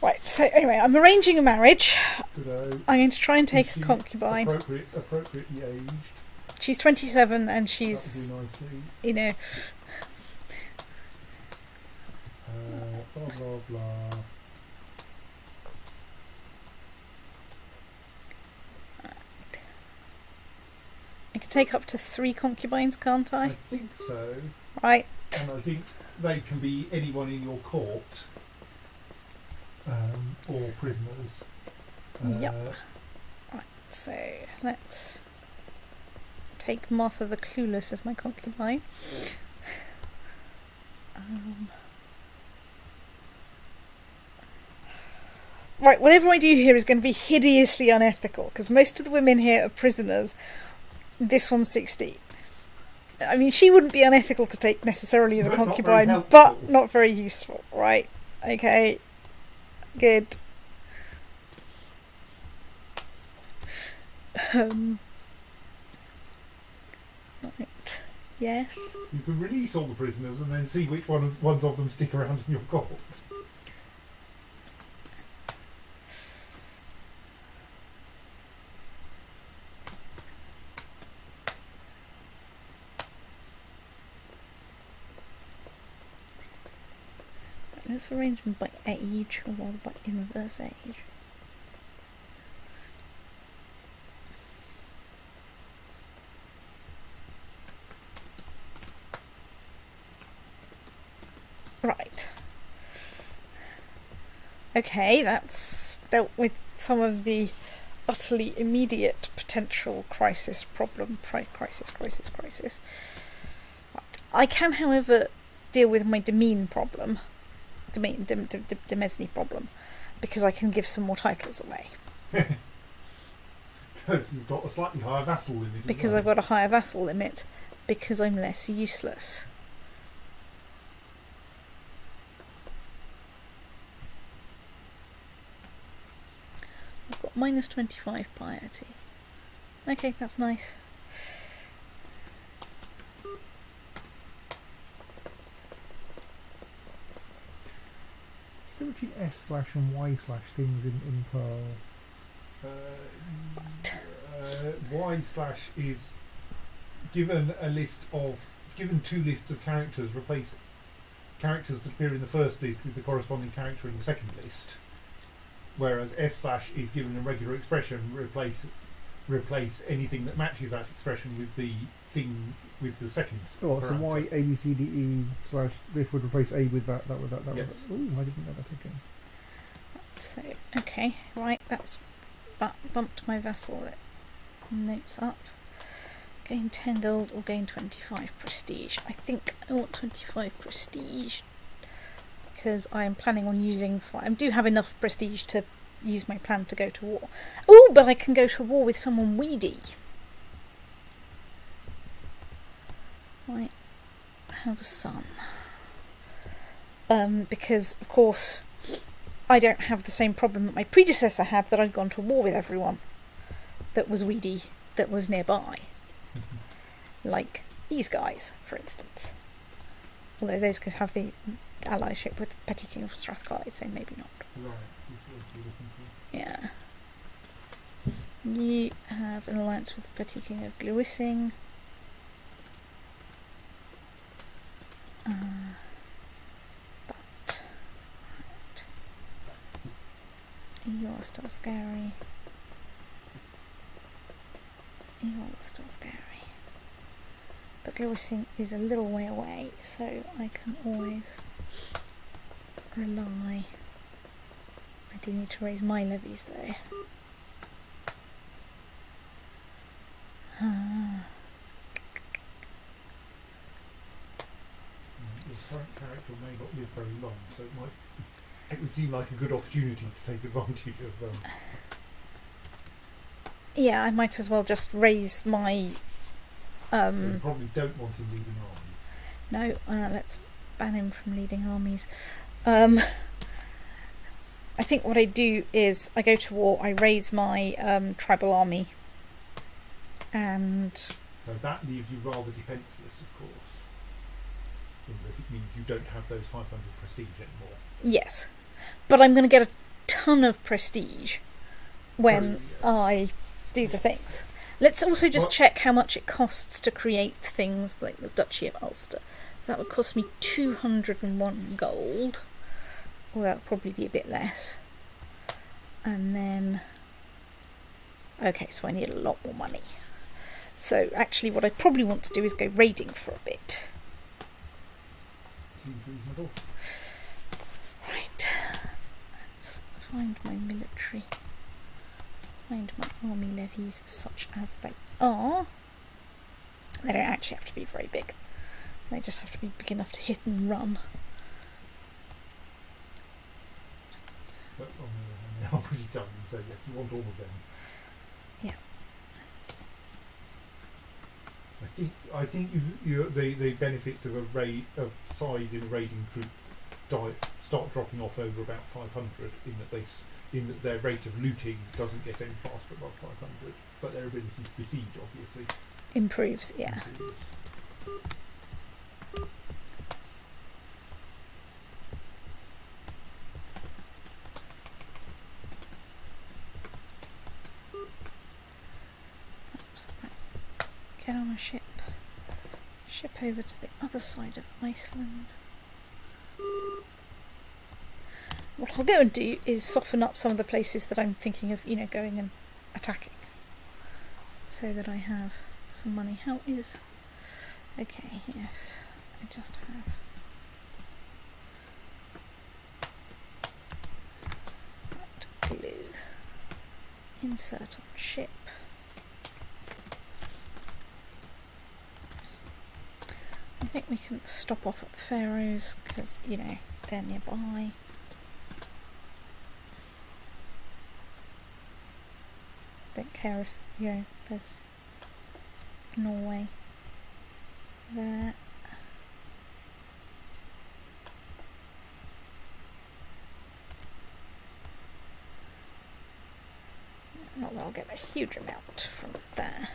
Right, so anyway, I'm arranging a marriage. Good, I'm going to try and take is a she concubine. appropriately aged. She's 27 and That she's, would do nicely. you know... Blah blah blah. I can take up to 3 concubines, can't I I? think so, Right. and I think they can be anyone in your court, or prisoners. Yep. So, let's take Martha the Clueless as my concubine. Right, whatever I do here is going to be hideously unethical, because most of the women here are prisoners. This one's 16. I mean, she wouldn't be unethical to take necessarily as a But not very concubine, helpful. but not very useful. Right, okay, good. Right, yes. You can release all the prisoners and then see which ones of them stick around in your court. Let's arrange them by age or rather by inverse age. Right. Okay, that's dealt with some of the utterly immediate potential crisis problem. Crisis. Right. I can, however, deal with my demesne problem. Demesne problem, because I can give some more titles away. Because you've got a slightly higher vassal limit. Because I've got a higher vassal limit, because I'm less useless. I've got minus 25 piety. Okay, that's nice. Is there between S/and Y/ things in Pearl? Y/ is given given 2 lists of characters, replace characters that appear in the first list with the corresponding character in the second list. Whereas S/ is given a regular expression, replace anything that matches that expression with the thing with the second. Oh, so parameter. Y A B C D E / this would replace A with that with that. Yes. Ooh, I didn't know that. Okay. So, okay, right, that's bumped my vassal notes up. Gain 10 gold or gain 25 prestige. I think I want 25 prestige because I'm planning on using... I do have enough prestige to use my plan to go to war. Oh, but I can go to war with someone weedy. I have a son. Because, of course, I don't have the same problem that my predecessor had, that I'd gone to war with everyone that was weedy, that was nearby. Like these guys, for instance. Although those guys have the allyship with Petty King of Strathclyde, so maybe not. Right. So you're looking for. Yeah. You have an alliance with the Petty King of Glewissing. But you're still scary. You're still scary. But Glewissing is a little way away, so I can always rely. I do need to raise my levies though. Your current character may not live very long, so it would seem like a good opportunity to take advantage of. Yeah, I might as well just raise my. You probably don't want him leading armies. No, let's ban him from leading armies. I think what I do is I go to war, I raise my tribal army, and So that leaves you rather defenceless, of course. In that it means you don't have those 500 prestige anymore. yes, but I'm going to get a ton of prestige when I do the things. Let's also just check how much it costs to create things like the Duchy of Ulster. That would cost me 201 gold. Well, that would probably be a bit less. And then... okay, so I need a lot more money. So actually what I probably want to do is go raiding for a bit. Seems reasonable. Right. Let's find my military. Find my army levies such as they are. They don't actually have to be very big. They just have to be big enough to hit and run. But on the other hand, they are pretty tiny, so yes, you want all of them. Yeah. I think the benefits of a raid of size in a raiding troop start dropping off over about 500 in that their rate of looting doesn't get any faster above 500, but their ability to besiege obviously Improves, yeah. improves. Oops. Get on a ship. Ship over to the other side of Iceland. What I'll go and do is soften up some of the places that I'm thinking of, going and attacking. So that I have some money. How is... okay, yes. I just have... that glue. Insert on ship. I think we can stop off at the Faroes because, they're nearby. Don't care if, there's Norway there. Not that I'll get a huge amount from there.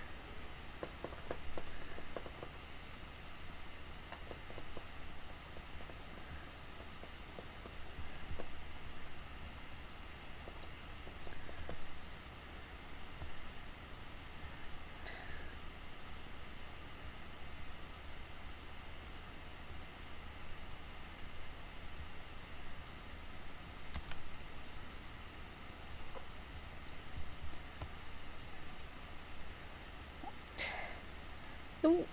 Ooh.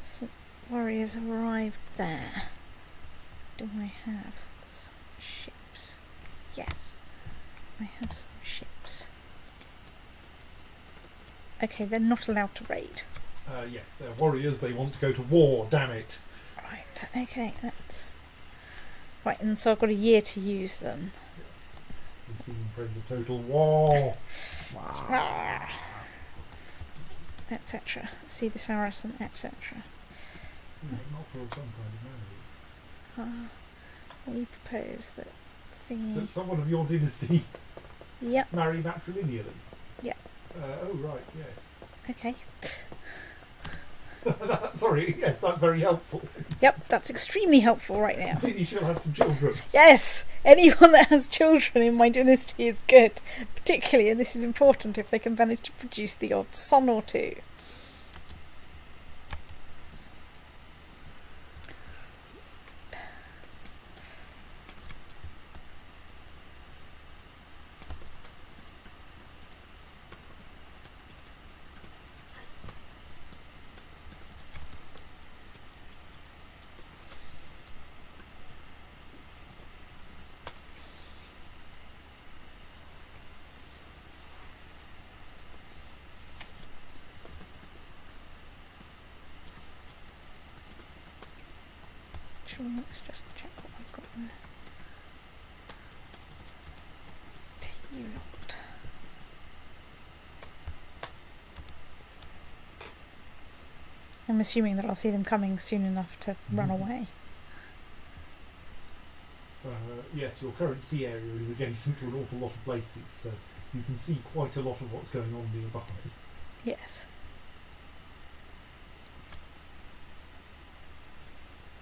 Some warriors have arrived there. Do I have some ships? Yes, I have some ships. Okay, they're not allowed to raid. Yes, they're warriors, they want to go to war, damn it. Right, okay, let's... right, and so I've got a year to use them. We've seen friends of total war. Ah. etc. See the Saracen, etc. An offer of some kind of marriage. We propose that thingy. That someone of your dynasty Yep. marry matrilineally. Yeah. Oh right, yes. Okay. Sorry, yes, that's very helpful. Yep, that's extremely helpful right now. Maybe she'll have some children. Yes, anyone that has children in my dynasty is good. Particularly, and this is important, if they can manage to produce the odd son or two. Sure, let's just check what I've got there. T-Lot. I'm assuming that I'll see them coming soon enough to run away. Yes, your current sea area is adjacent to an awful lot of places, so you can see quite a lot of what's going on nearby. Yes.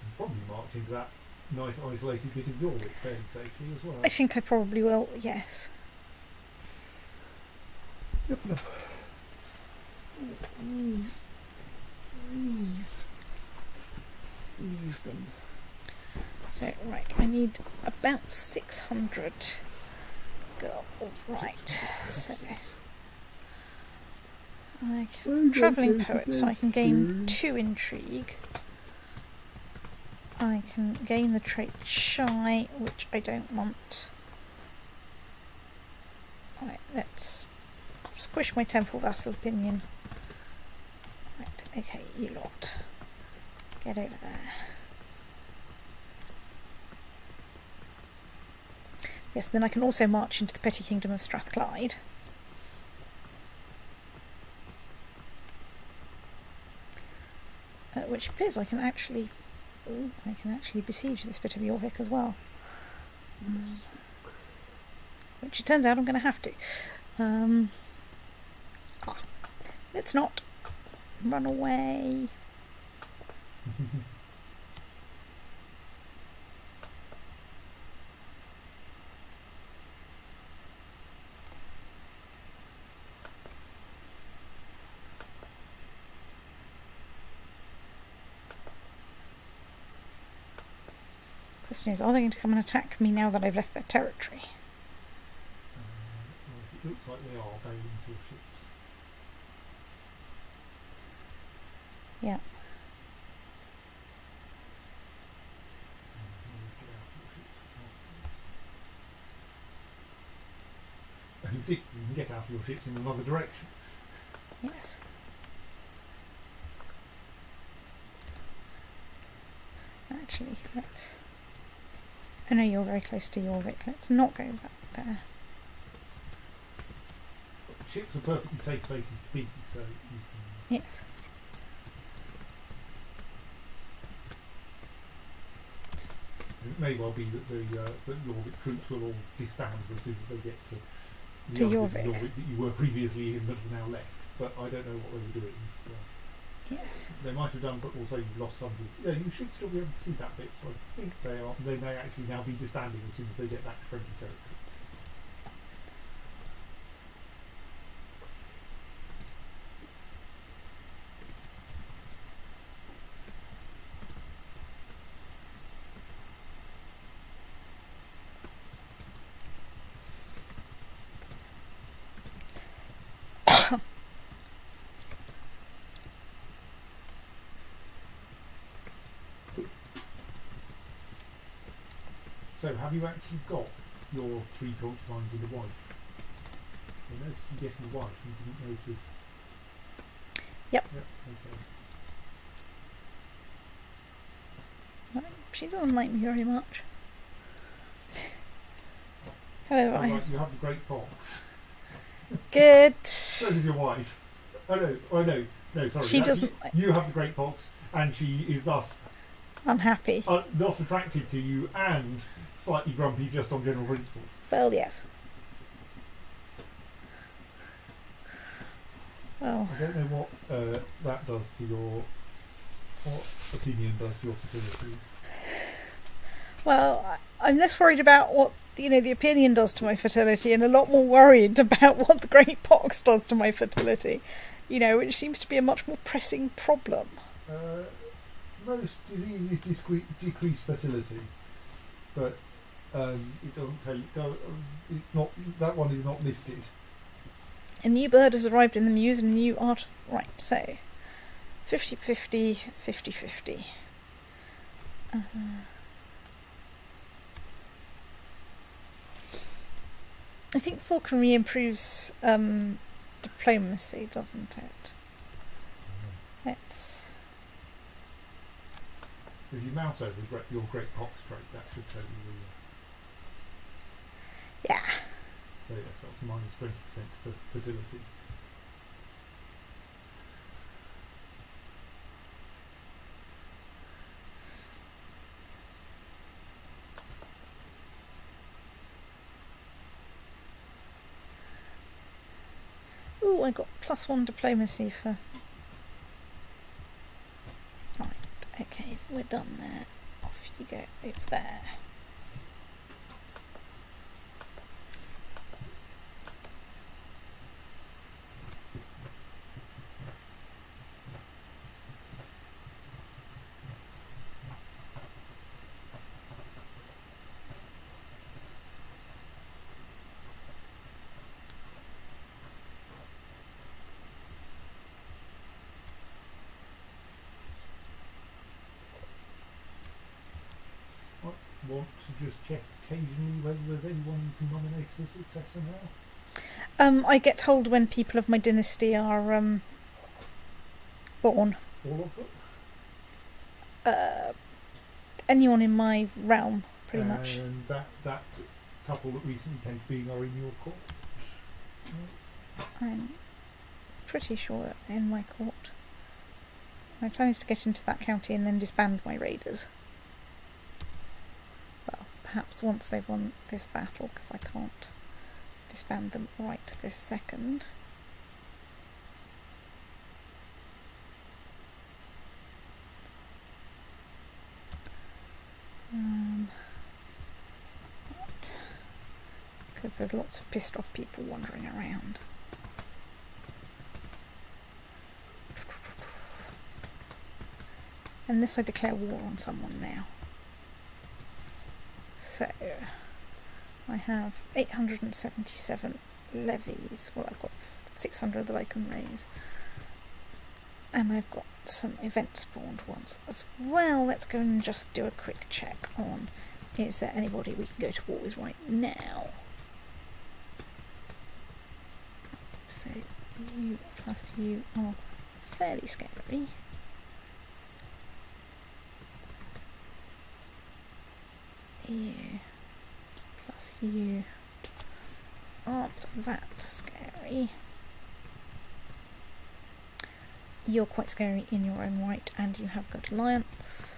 And probably march into that nice isolated bit of York fairly safely as well. I think I probably will, yes. Yep, no. Use them. So, right, I need about 600 gold. Right, so I can travelling poet, so I can gain 2 intrigue. I can gain the trait shy, which I don't want. Right, let's squish my temple vassal opinion. Right, okay, you lot. Get over there. Yes, then I can also march into the petty kingdom of Strathclyde. Which appears I can actually besiege this bit of Jorvik as well. Which it turns out I'm going to have to. Let's not run away. Question is, are they going to come and attack me now that I've left their territory? Well, it looks like they are bailing to your ships. Yeah. And you can get out of your ships in another direction. Yes. Actually, let's... I know you're very close to Jorvik. Let's not go back there. Ships are perfectly safe places to be, so you can... Yes. It may well be that the Jorvik troops will all disband as soon as they get to the To other bit of Jorvik. Jorvik that you were previously in but have now left. But I don't know what they were doing. So Yes. they might have done, but also you've lost some. Yeah, you should still be able to see that bit. So I think they are. They may actually now be disbanding as soon as they get back to friendly territory. So, have you actually got your 3 concubines and a wife? I noticed you getting a wife, you didn't notice. Yep. Okay. She doesn't like me very much. However, Oh, I right, you have the great pox. good. So does your wife. Oh no, No, sorry. She actually, doesn't- You have the great pox, and she is thus Unhappy. not attracted to you and slightly grumpy just on general principles. Well, yes. Well, I don't know what that does to your. What opinion does to your fertility? well, I'm less worried about what the opinion does to my fertility, and a lot more worried about what the great pox does to my fertility. Which seems to be a much more pressing problem. Most diseases decrease fertility, but it doesn't tell you. It's not that one is not listed. A new bird has arrived in the muse, and a new art. Right, so 50-50, 50-50. I think falconry improves diplomacy, doesn't it? Let's. If you mouse over your great pox trait, that should tell you. Yeah. So yes, that's minus 20% for fertility. Ooh, I got +1 diplomacy for. Right, okay, we're done there. Off you go over there. Want to just check occasionally whether there's anyone you can nominate as a successor now? I get told when people of my dynasty are born. All of them? Anyone in my realm, pretty much. And that couple that recently came to being are in your court? I'm pretty sure that they're in my court. My plan is to get into that county and then disband my raiders. Well, perhaps once they've won this battle, because I can't disband them right this second. Because there's lots of pissed off people wandering around. Unless I declare war on someone now. So, I have 877 levies. Well, I've got 600 that I can raise. And I've got some event spawned ones as well. Let's go and just do a quick check on, is there anybody we can go to war with right now? So, you plus you are fairly scary. You plus you aren't that scary. You're quite scary in your own right, and you have good alliance.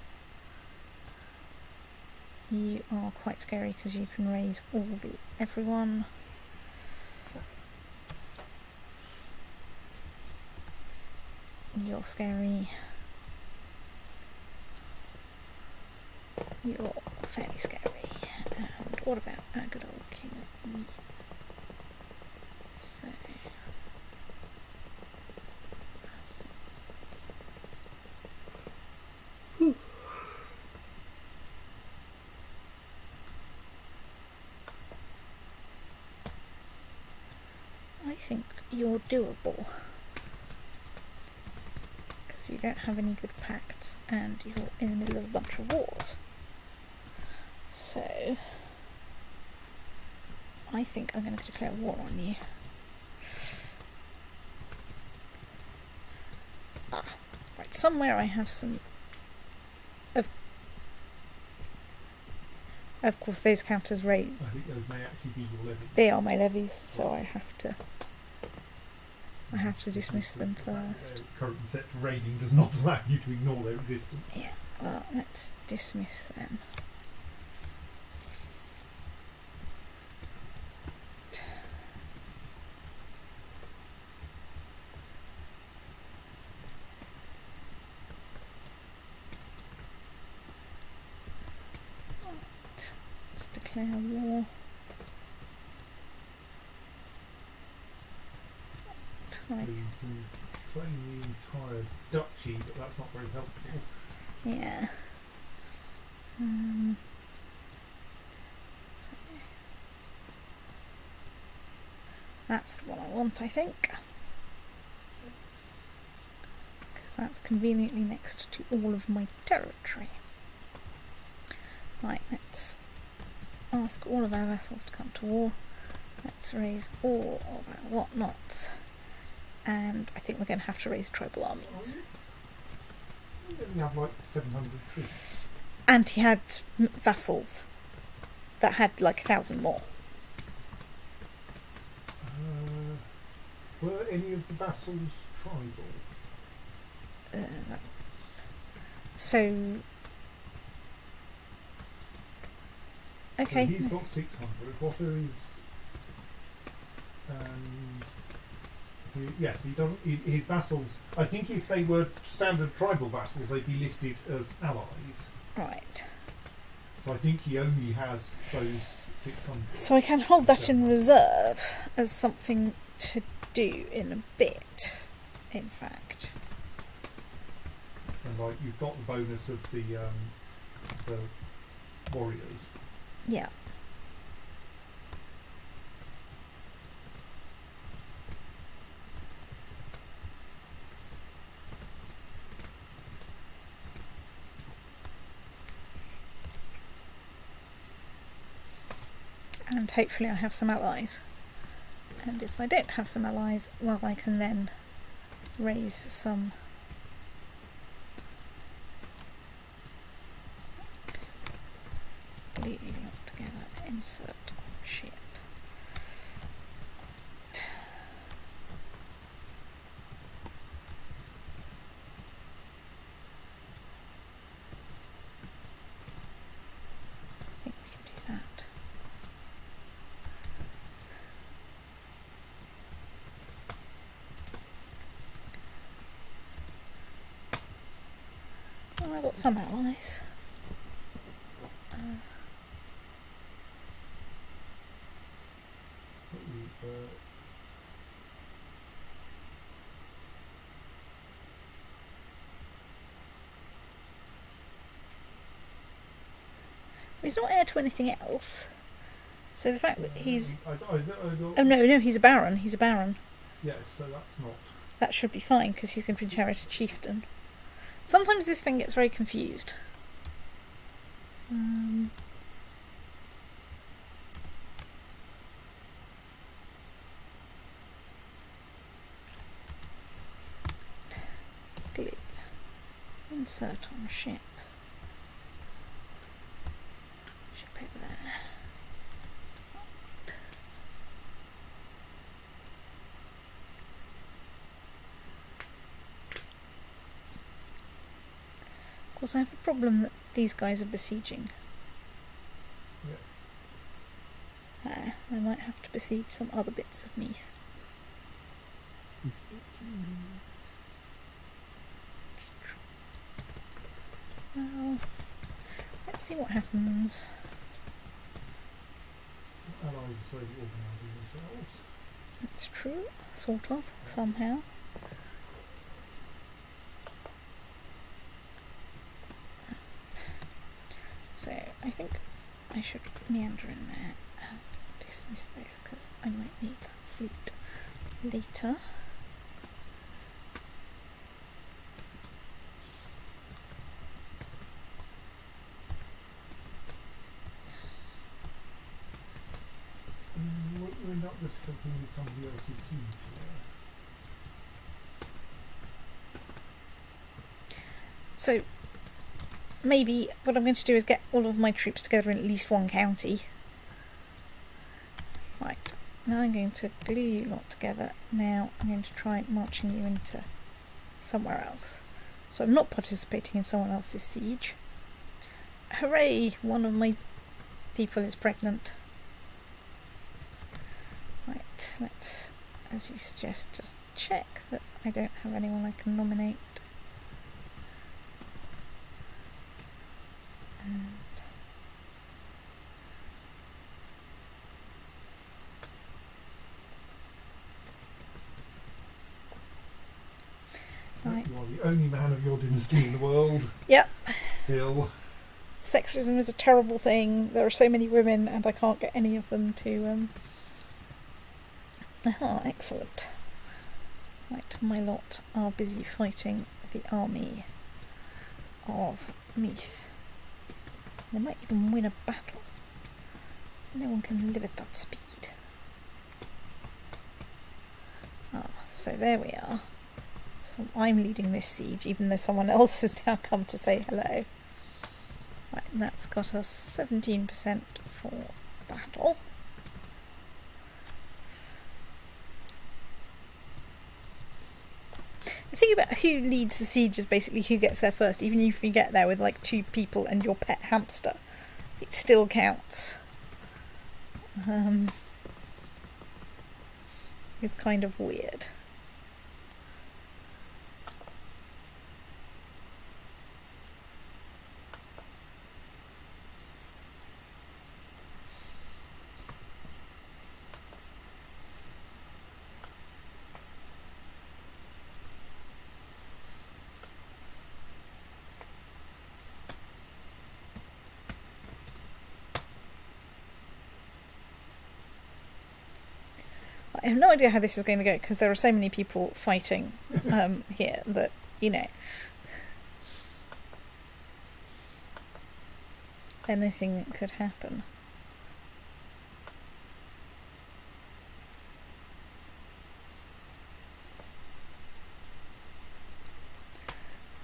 You are quite scary because you can raise everyone. You're scary. You're fairly scary. And what about our good old King of Meath? So, I think you're doable. Because you don't have any good pacts and you're in the middle of a bunch of wars. So, I think I'm going to declare war on you. Right, somewhere I have some... Of course, those counters rate. I think those may actually be your levies. They are my levies, so I have to... I have to dismiss them first. Currently set to raiding does not allow you to ignore their existence. Yeah, well, let's dismiss them. Let's declare war. So you can claim the entire duchy, but that's not very helpful. Yeah. So that's the one I want, I think. Because that's conveniently next to all of my territory. Right, let's ask all of our vassals to come to war. Let's raise all of our whatnots. And I think we're going to have to raise tribal armies. You only have like 700 troops. And he had vassals that had like 1,000 more. Were any of the vassals tribal? So... Okay. So he's got 600. What are his... yes, he doesn't. His vassals. I think if they were standard tribal vassals, they'd be listed as allies. Right. So I think he only has those 600. So I can hold that in reserve as something to do in a bit, in fact. And like you've got the bonus of the warriors. Yeah. And hopefully I have some allies. And if I don't have some allies, well, I can then raise some... Glue not together, insert ship. I think we can do that. Well, I've got some allies. He's not heir to anything else. So the fact that he's... Oh no, he's a baron. He's a baron. Yes, so that's not... That should be fine, because he's going to be inherited chieftain. Sometimes this thing gets very confused. Glue. Insert on ship. Ship over there. Of course, I have the problem that these guys are besieging. Yes. I might have to besiege some other bits of Meath. Well, let's see what happens. Allies are slowly organising themselves. It's true, sort of, somehow. So, I think I should meander in there and dismiss those, because I might need that fleet later. We're not just coping with somebody else's siege there. So, maybe what I'm going to do is get all of my troops together in at least one county. Right, now I'm going to glue you lot together. Now I'm going to try marching you into somewhere else. So I'm not participating in someone else's siege. Hooray! One of my people is pregnant. Right, let's, as you suggest, just check that I don't have anyone I can nominate. And right. You are the only man of your dynasty in the world. Yep. Still. Sexism is a terrible thing. There are so many women and I can't get any of them to... Aha, excellent. Right, my lot are busy fighting the army of Meath. They might even win a battle. No one can live at that speed. Ah, so there we are. So I'm leading this siege, even though someone else has now come to say hello. Right, and that's got us 17% for battle. The thing about who leads the siege is basically who gets there first. Even if you get there with like 2 people and your pet hamster, it still counts. It's kind of weird. I have no idea how this is going to go because there are so many people fighting here that, you know, anything could happen.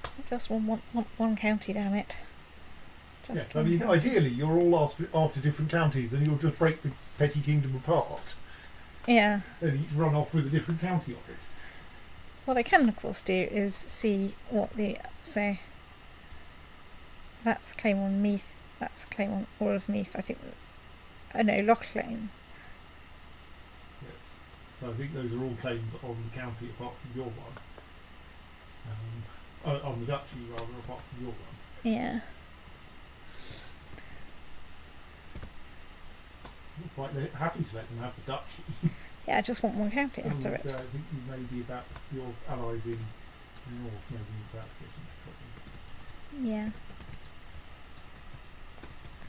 I just want one county, damn it. Just Yes, I mean, county. ideally, you're all after different counties and you'll just break the petty kingdom apart Yeah. and each run off with a different county of it. What I can, of course, do is see what the... So, that's claim on Meath, that's claim on all of Meath, I think... Oh no, Lochlein. Yes. So I think those are all claims on the county apart from your one. On the duchy, rather, apart from your one. Yeah. You're quite happy to let them have the duchy. Yeah, I just want one county And, out of it. I think you may be about your allies in the north, maybe about to get into trouble. Yeah.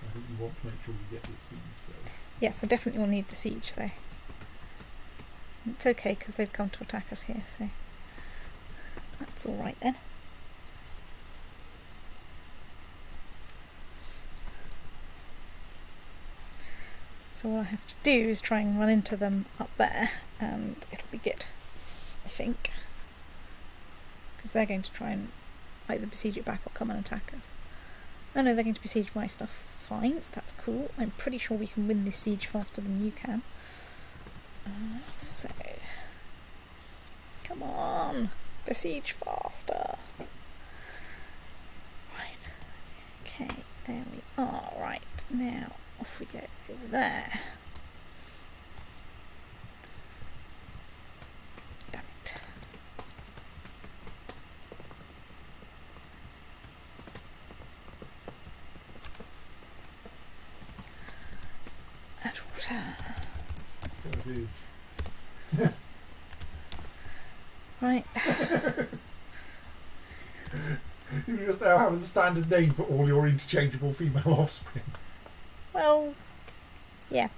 I think you want to make sure you get this siege though. Yes, I definitely will need the siege though. It's okay because they've come to attack us here, so that's alright then. So all I have to do is try and run into them up there and it'll be good, I think. Because they're going to try and either besiege it back or come and attack us. Oh no, they're going to besiege my stuff. Fine, that's cool. I'm pretty sure we can win this siege faster than you can. So, come on, besiege faster. Right, okay, there we are. Right, now off we go over there. Damn it. Add water. So it is. Right. You just now have a standard name for all your interchangeable female offspring. Well, yeah.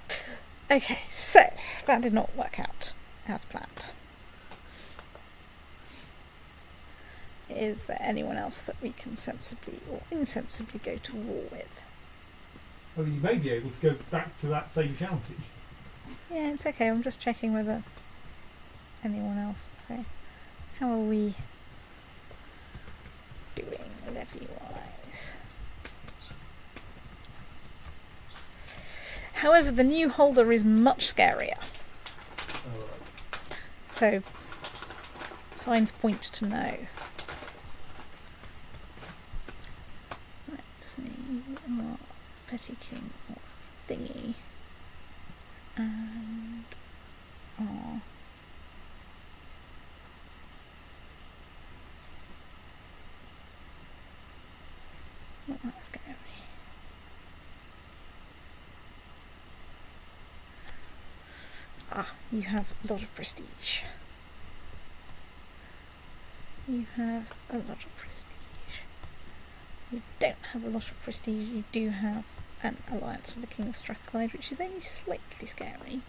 Okay, so that did not work out as planned. Is there anyone else that we can sensibly or insensibly go to war with? Well, you may be able to go back to that same county. Yeah, it's okay. I'm just checking whether anyone else. So, how are we doing levy-wise? However, the new holder is much scarier. So signs point to no. Right, so you are petty king of thingy and are not that scary. Ah, you have a lot of prestige. You have a lot of prestige. You don't have a lot of prestige. You do have an alliance with the King of Strathclyde, which is only slightly scary.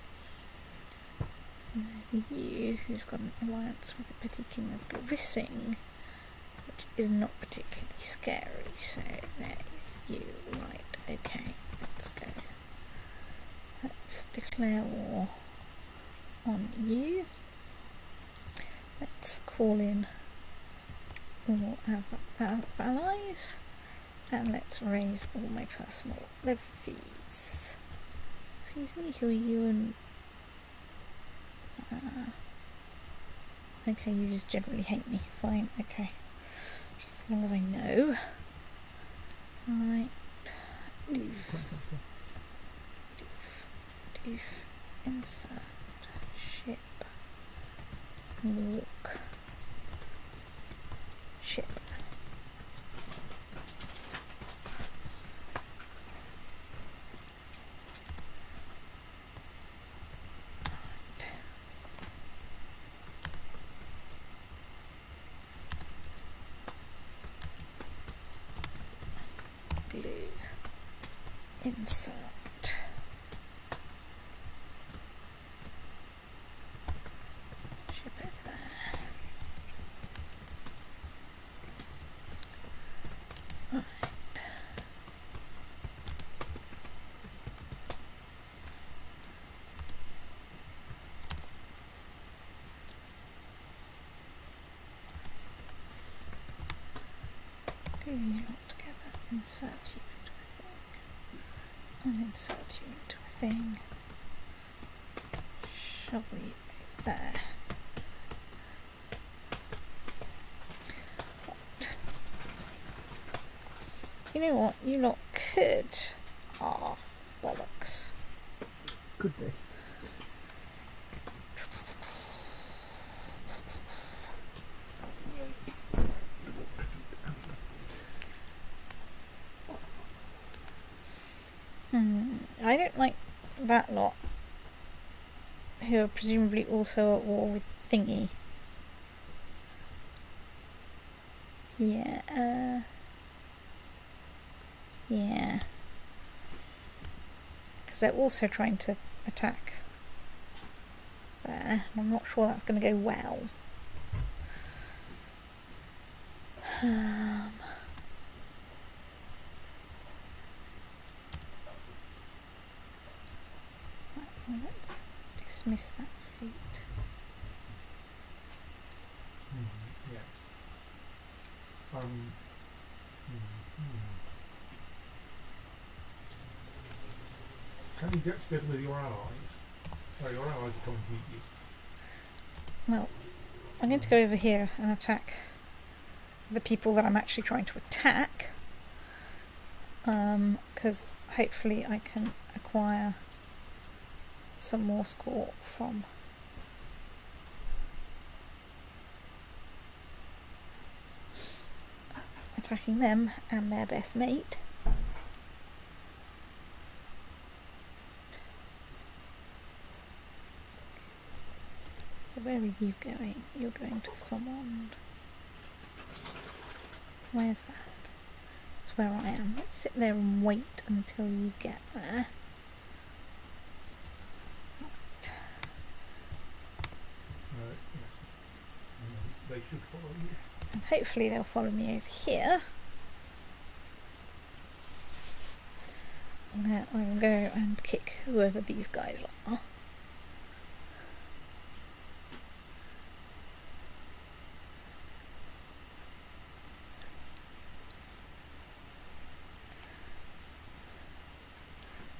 And there's you, who's got an alliance with the Petty King of Grissing, which is not particularly scary. So there is you. Right, okay, let's go. Let's declare war on you. Let's call in all our allies, and let's raise all my personal levies. Excuse me, who are you? And okay, you just generally hate me. Fine, okay, just as long as I know. Right, doof, insert ship, walk, ship. Glue, insert. Ship over there. Right. Do you lot together? Insert you into a thing. And insert you into a thing. Shovel you over there. Right. You know what? You lot could. Ah, bollocks. Could they? I don't like that lot, who are presumably also at war with Thingy. Yeah, yeah. Because they're also trying to attack there. I'm not sure that's going to go well. Well, let's dismiss that fleet. Yes. Can you get together with your allies? Oh, your allies are coming to meet you. Well, I'm going to go over here and attack the people that I'm actually trying to attack, because hopefully I can acquire some more score from attacking them and their best mate. So where are you going? You're going to Thomond. Where's that? That's where I am. Let's sit there and wait until you get there. Yes. They should follow you. And hopefully they'll follow me over here. And I will go and kick whoever these guys are.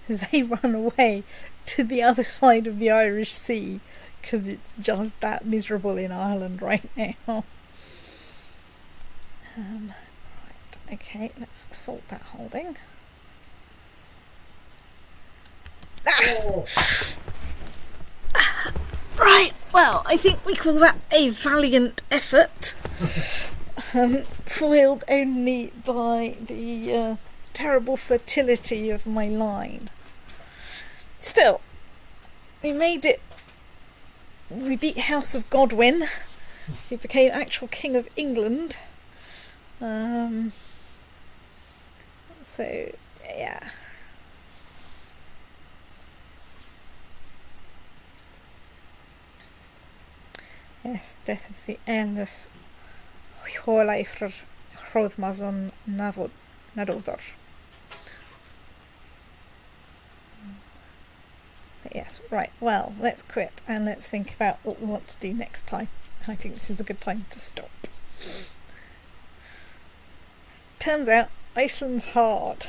As they run away to the other side of the Irish Sea, because it's just that miserable in Ireland right now. Right, okay, let's assault that holding. Oh, Right, well, I think we call that a valiant effort. Foiled only by the terrible fertility of my line. Still, we made it. We beat House of Godwin, who became actual King of England. So, yeah. Yes, death of the heirless Hjóleifr Hroðmason Naddoðr. Yes, right, well, let's quit and let's think about what we want to do next time. I think this is a good time to stop. Turns out Iceland's hard.